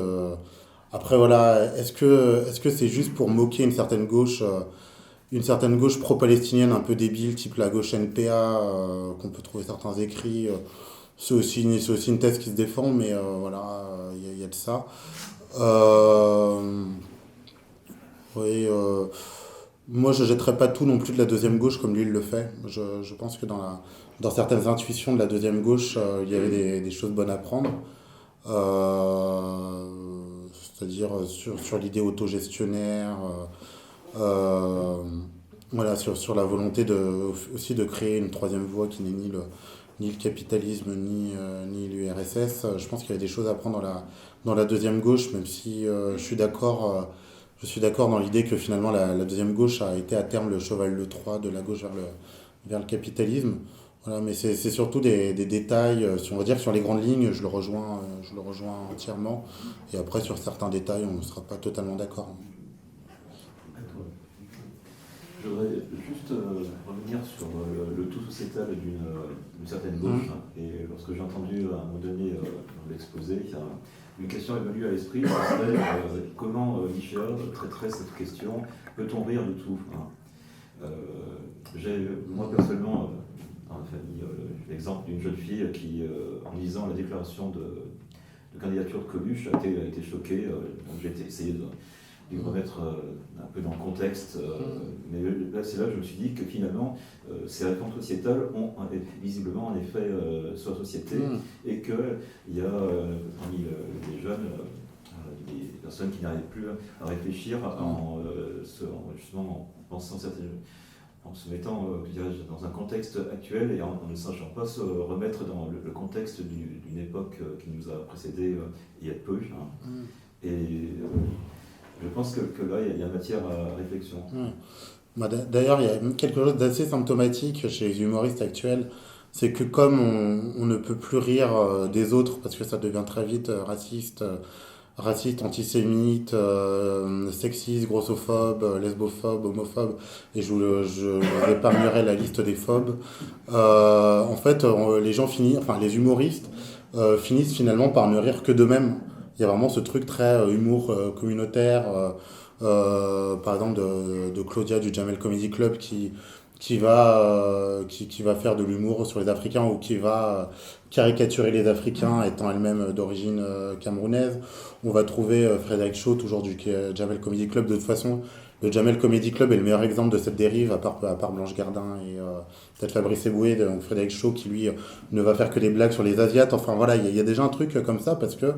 Après, voilà, est-ce que c'est juste pour moquer une certaine gauche pro-palestinienne un peu débile, type la gauche NPA, qu'on peut trouver certains écrits. C'est aussi une thèse qui se défend, mais voilà, il y a de ça. Oui, moi, je ne jetterais pas tout non plus de la deuxième gauche comme lui il le fait. Je pense que dans certaines intuitions de la deuxième gauche, il y avait des choses bonnes à prendre. C'est-à-dire sur l'idée autogestionnaire, voilà, sur la volonté aussi de créer une troisième voie qui n'est ni le capitalisme ni l'URSS. Je pense qu'il y a des choses à prendre dans la deuxième gauche, même si je suis d'accord dans l'idée que finalement la deuxième gauche a été à terme le cheval de Troie de la gauche vers le capitalisme. Voilà, mais c'est surtout des détails, on va dire que sur les grandes lignes, je le rejoins entièrement. Et après, sur certains détails, on ne sera pas totalement d'accord. Je voudrais juste revenir revenir sur le tout sociétal d'une certaine gauche. Et lorsque j'ai entendu à un moment donné dans l'exposé, une question est venue à l'esprit, c'est comment Michéa traiterait cette question, peut-on rire de tout, J'ai, moi personnellement, dans la famille, l'exemple d'une jeune fille qui, en lisant la déclaration de candidature de Coluche, a été choquée. Donc j'ai essayé de lui remettre un peu dans le contexte. Mais là, c'est là que je me suis dit que finalement, ces réformes sociétales ont visiblement en effet sur la société et qu'il y a parmi les jeunes des personnes qui n'arrivent plus à réfléchir justement en pensant en se mettant dans un contexte actuel et en ne sachant pas se remettre dans le contexte d'une époque qui nous a précédé il y a peu. Et je pense que là, il y a matière à réflexion. D'ailleurs, il y a quelque chose d'assez symptomatique chez les humoristes actuels, c'est que comme on ne peut plus rire des autres, parce que ça devient très vite raciste, antisémite, sexiste, grossophobe, lesbophobe, homophobe, et je vous épargnerai la liste des phobes. En fait, les humoristes finissent finalement par ne rire que d'eux-mêmes. Il y a vraiment ce truc très humour communautaire, par exemple de Claudia du Jamel Comedy Club qui va faire de l'humour sur les Africains ou qui va caricaturer les Africains étant elle-même d'origine camerounaise. On va trouver Frédéric Shaw, toujours du Jamel Comedy Club. De toute façon, le Jamel Comedy Club est le meilleur exemple de cette dérive, à part Blanche Gardin et peut-être Fabrice Eboué, donc Frédéric Shaw, qui lui ne va faire que des blagues sur les Asiates. Enfin voilà, il y a déjà un truc comme ça, parce que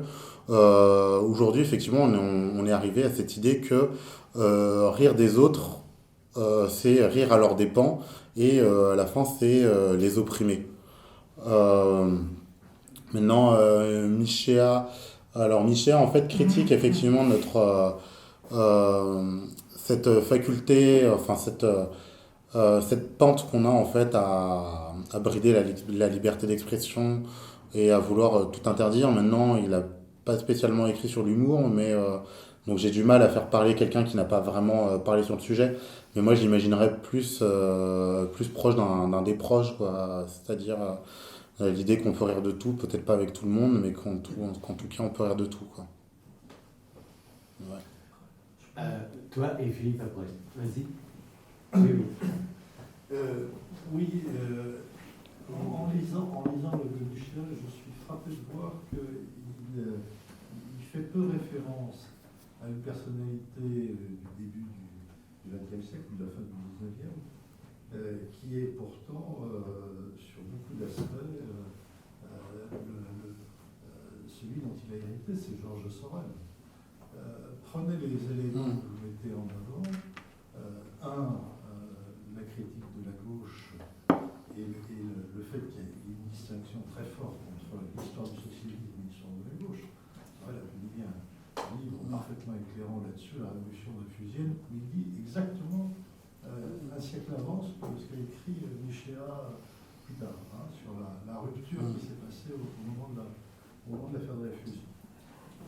aujourd'hui, effectivement, on est arrivé à cette idée que rire des autres, c'est rire à leurs dépens, et à la fin, c'est les opprimer. Maintenant, Michéa, en fait, critique effectivement cette faculté, cette pente qu'on a en fait à brider la liberté d'expression et à vouloir tout interdire. Maintenant, il n'a pas spécialement écrit sur l'humour, mais donc j'ai du mal à faire parler quelqu'un qui n'a pas vraiment parlé sur le sujet. Mais moi, je l'imaginerais plus proche d'un des proches, quoi. C'est-à-dire l'idée qu'on peut rire de tout, peut-être pas avec tout le monde, mais qu'en tout cas, on peut rire de tout, quoi. Ouais. Toi et Philippe après. Vas-y. En lisant le Michéa, je suis frappé de voir qu'il fait peu référence à une personnalité du début du XXe siècle, ou de la fin du XIXe, qui est pourtant, sur beaucoup d'aspects, celui dont il a hérité, c'est Georges Sorel. Prenez les éléments que vous mettez en avant. La critique de la gauche et le fait qu'il y ait une distinction très forte entre l'histoire du socialisme et l'histoire de la gauche. Sorel a publié un livre parfaitement éclairant là-dessus, La Révolution refusienne, où il dit exactement un siècle avant ce qu'a écrit Michéa plus tard, sur la rupture qui s'est passée au moment de l'affaire de la fusion.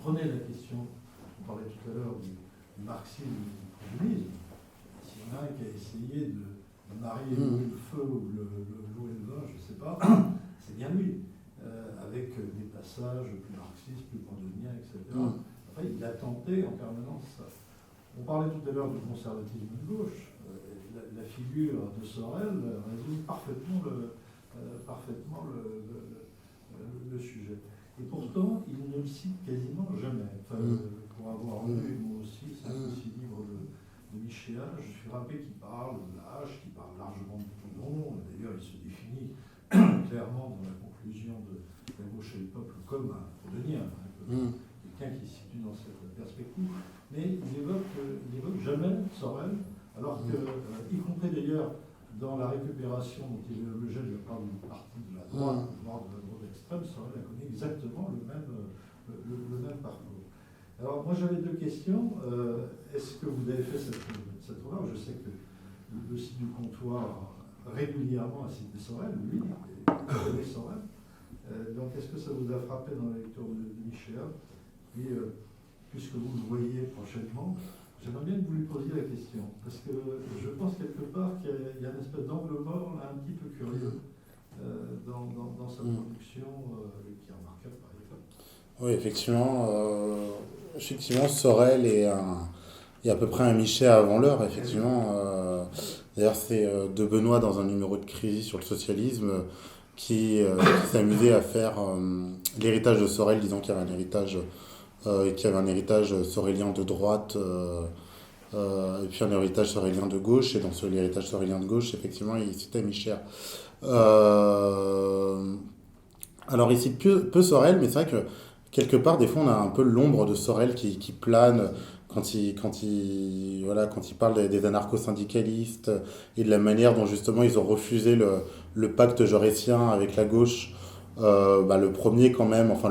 Prenez la question, on parlait tout à l'heure du marxisme et du communisme. S'il y en a un qui a essayé de marier le feu ou l'eau et le vin, je ne sais pas, c'est bien lui, avec des passages plus marxistes, plus proudhoniens, etc. Après, il a tenté en permanence ça. On parlait tout à l'heure du conservatisme de gauche. La figure de Sorel résume parfaitement le sujet. Et pourtant, il ne le cite quasiment jamais. Enfin, pour avoir lu, moi aussi, 5 ou 6 livres de Michéa, je suis frappé qu'il parle de l'âge, qu'il parle largement de Proudhon. D'ailleurs, il se définit clairement dans la conclusion de La gauche et le peuple comme un proudhonien, quelqu'un qui se situe dans cette perspective. Mais il évoque jamais Sorel, alors que, y compris d'ailleurs dans la récupération dont il est l'objet de la part d'une partie de la droite, voire de la droite extrême, Sorel a connu exactement le même parcours. Alors moi j'avais 2 questions. Est-ce que vous avez fait cette remarque? Je sais que le site du comptoir régulièrement a cité Sorel, lui, il connaît Sorel. Donc est-ce que ça vous a frappé dans la lecture de Michéa? Et puisque vous le voyez prochainement, J'aimerais bien que vous lui posiez la question, parce que je pense quelque part qu'il y a une espèce d'angle mort là, un petit peu curieux dans sa production, qui est remarquable par ailleurs. Oui, effectivement, Sorel est à peu près un Michel avant l'heure, effectivement. D'ailleurs, c'est De Benoît, dans un numéro de Crise sur le socialisme, qui s'amusait à faire l'héritage de Sorel, disant qu'il y avait un héritage sorélien de droite, et puis un héritage sorélien de gauche, et dans l'héritage sorélien de gauche, effectivement, il citait Michel. Alors, il cite peu Sorel, mais c'est vrai que quelque part, des fois, on a un peu l'ombre de Sorel qui plane quand il parle des anarcho-syndicalistes et de la manière dont, justement, ils ont refusé le pacte jaurétien avec la gauche. Le premier, quand même, enfin,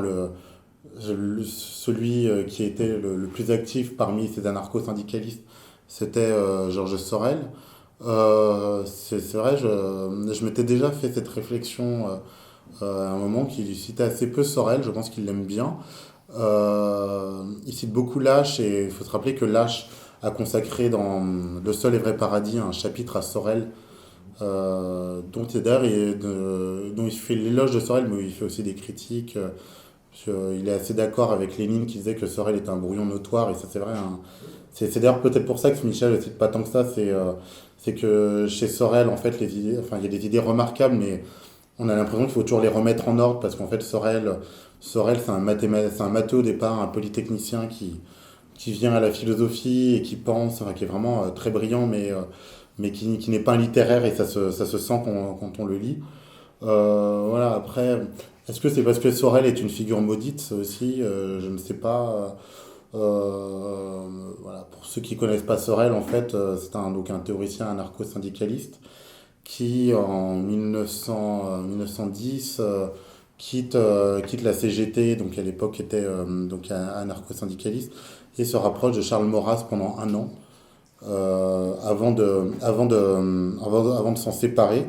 celui qui était le plus actif parmi ces anarcho-syndicalistes, c'était Georges Sorel. C'est vrai, je m'étais déjà fait cette réflexion à un moment qu'il citait assez peu Sorel, je pense qu'il l'aime bien. Il cite beaucoup Lâche, et il faut se rappeler que Lâche a consacré dans Le seul et vrai paradis un chapitre à Sorel, dont il fait l'éloge de Sorel, mais il fait aussi des critiques. Il est assez d'accord avec Lénine qui disait que Sorel est un brouillon notoire, et ça c'est vrai. C'est d'ailleurs peut-être pour ça que Michel ne cite pas tant que ça, c'est que chez Sorel, en fait, il y a des idées remarquables, mais on a l'impression qu'il faut toujours les remettre en ordre, parce qu'en fait, Sorel c'est un matheux au départ, un polytechnicien qui vient à la philosophie et qui pense, enfin, qui est vraiment très brillant, mais qui n'est pas un littéraire, et ça se sent quand on le lit. Voilà, après, est-ce que c'est parce que Sorel est une figure maudite, ça aussi, je ne sais pas. Voilà, pour ceux qui ne connaissent pas Sorel, en fait, c'est un théoricien anarcho-syndicaliste qui, en 1910, quitte la CGT, donc à l'époque était donc anarcho-syndicaliste, et se rapproche de Charles Maurras pendant un an, avant de s'en séparer.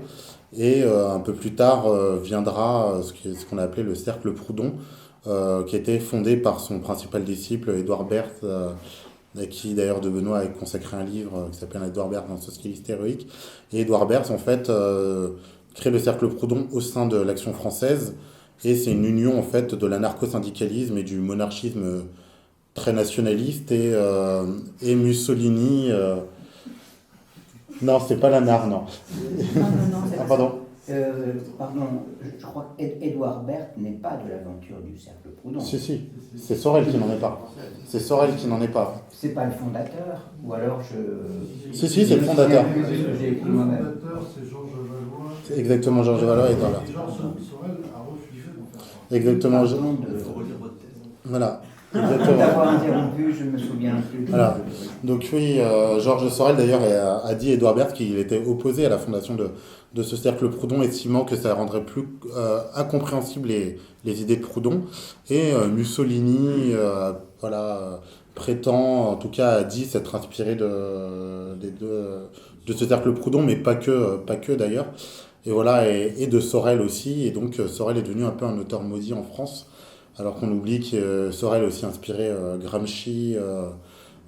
Et un peu plus tard viendra ce qu'on a appelé le Cercle Proudhon, qui était fondé par son principal disciple, Édouard Berthe, à qui d'ailleurs De Benoît a consacré un livre qui s'appelle Édouard Berthe, un socialiste héroïque. Et Édouard Berthe, en fait, crée le Cercle Proudhon au sein de l'Action française, et c'est une union, en fait, de l'anarcho-syndicalisme et du monarchisme très nationaliste, et Mussolini... Non, c'est pas l'ANAR, non. Non, Ah, pardon. Pardon, je crois qu'Édouard Berthe n'est pas de l'aventure du Cercle Proudhon. Si, c'est Sorel qui n'en est pas. C'est Sorel qui n'en est pas. C'est pas le fondateur, ou alors je... Si, c'est le fondateur. J'ai écrit moi-même. Le fondateur, c'est Georges Valois. C'est exactement, Georges Valois est dans là. Et Georges Sorel a refusé d'en faire partie. Exactement. Voilà. Exactement. D'avoir interrompu, je me souviens plus. Voilà. Donc oui, Georges Sorel d'ailleurs a dit Édouard Berthe qu'il était opposé à la fondation de ce cercle Proudhon, estimant que ça rendrait plus incompréhensibles les idées de Proudhon. Et Mussolini prétend, en tout cas a dit s'être inspiré de ce cercle Proudhon, mais pas que d'ailleurs. Et voilà, et de Sorel aussi. Et donc Sorel est devenu un peu un auteur maudit en France, alors qu'on oublie que Sorel a aussi inspiré Gramsci,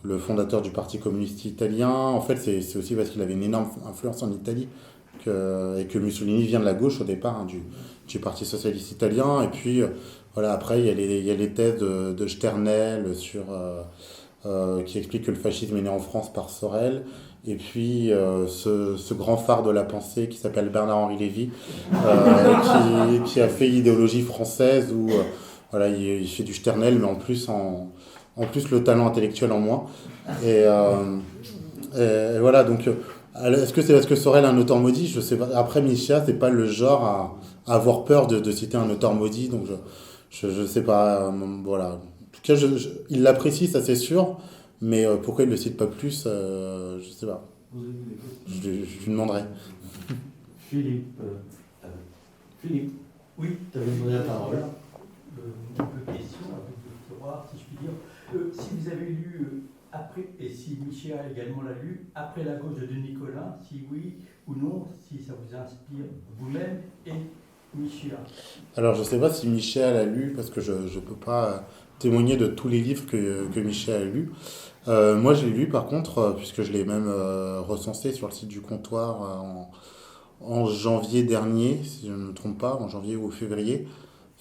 le fondateur du Parti communiste italien. En fait, c'est aussi parce qu'il avait une énorme influence en Italie, et que Mussolini vient de la gauche au départ, du Parti socialiste italien. Et puis, voilà, après, il y a les thèses de Sternel qui expliquent que le fascisme est né en France par Sorel. Et puis, ce grand phare de la pensée qui s'appelle Bernard-Henri Lévy, qui a fait l'idéologie française, où voilà, il fait du Sternel, mais en plus le talent intellectuel en moins. Et voilà, donc, est-ce que c'est parce que Sorel est un auteur maudit? Je sais pas. Après, Michel, c'est pas le genre à avoir peur de citer un auteur maudit, donc je sais pas. Voilà. En tout cas, il l'apprécie, ça c'est sûr, mais pourquoi il le cite pas plus, je sais pas. Je lui demanderai. Philippe, oui, tu avais demandé la parole. Une petite question, un peu de voir, si je puis dire. Si vous avez lu après, et si Michel également l'a lu, Après la gauche de Nicolas, si oui ou non, si ça vous inspire vous-même et Michel. Alors je sais pas si Michel a lu, parce que je peux pas témoigner de tous les livres que Michel a lus. Moi, je l'ai lu, par contre, puisque je l'ai même recensé sur le site du comptoir en janvier dernier, si je ne me trompe pas, en janvier ou février,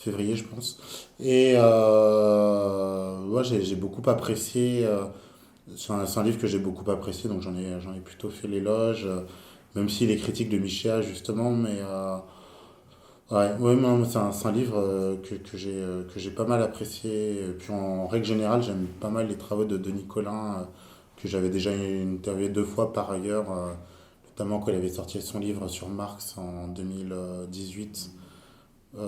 je pense. Et moi, j'ai beaucoup apprécié. C'est un livre que j'ai beaucoup apprécié, donc j'en ai plutôt fait l'éloge, même si les critiques de Michel, justement, mais non, c'est un livre que j'ai pas mal apprécié. Et puis en règle générale, j'aime pas mal les travaux de Denis Colin, que j'avais déjà interviewé 2 fois par ailleurs, notamment quand il avait sorti son livre sur Marx en 2018. Donc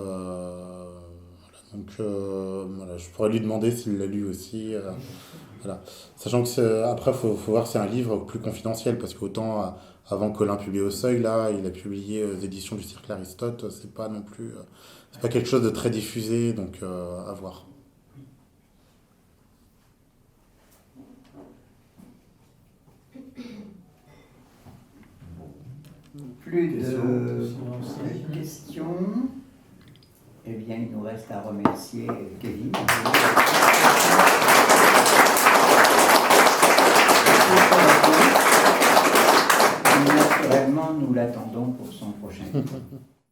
voilà, je pourrais lui demander s'il l'a lu aussi. Voilà. Sachant que après, faut voir que c'est un livre plus confidentiel, parce qu'autant avant Colin publie au Seuil, là, il a publié aux éditions du Cercle Aristote, c'est pas non plus, c'est pas quelque chose de très diffusé, donc à voir. Plus de questions. Eh bien, il nous reste à remercier Kevin. Naturellement, nous l'attendons pour son prochain livre.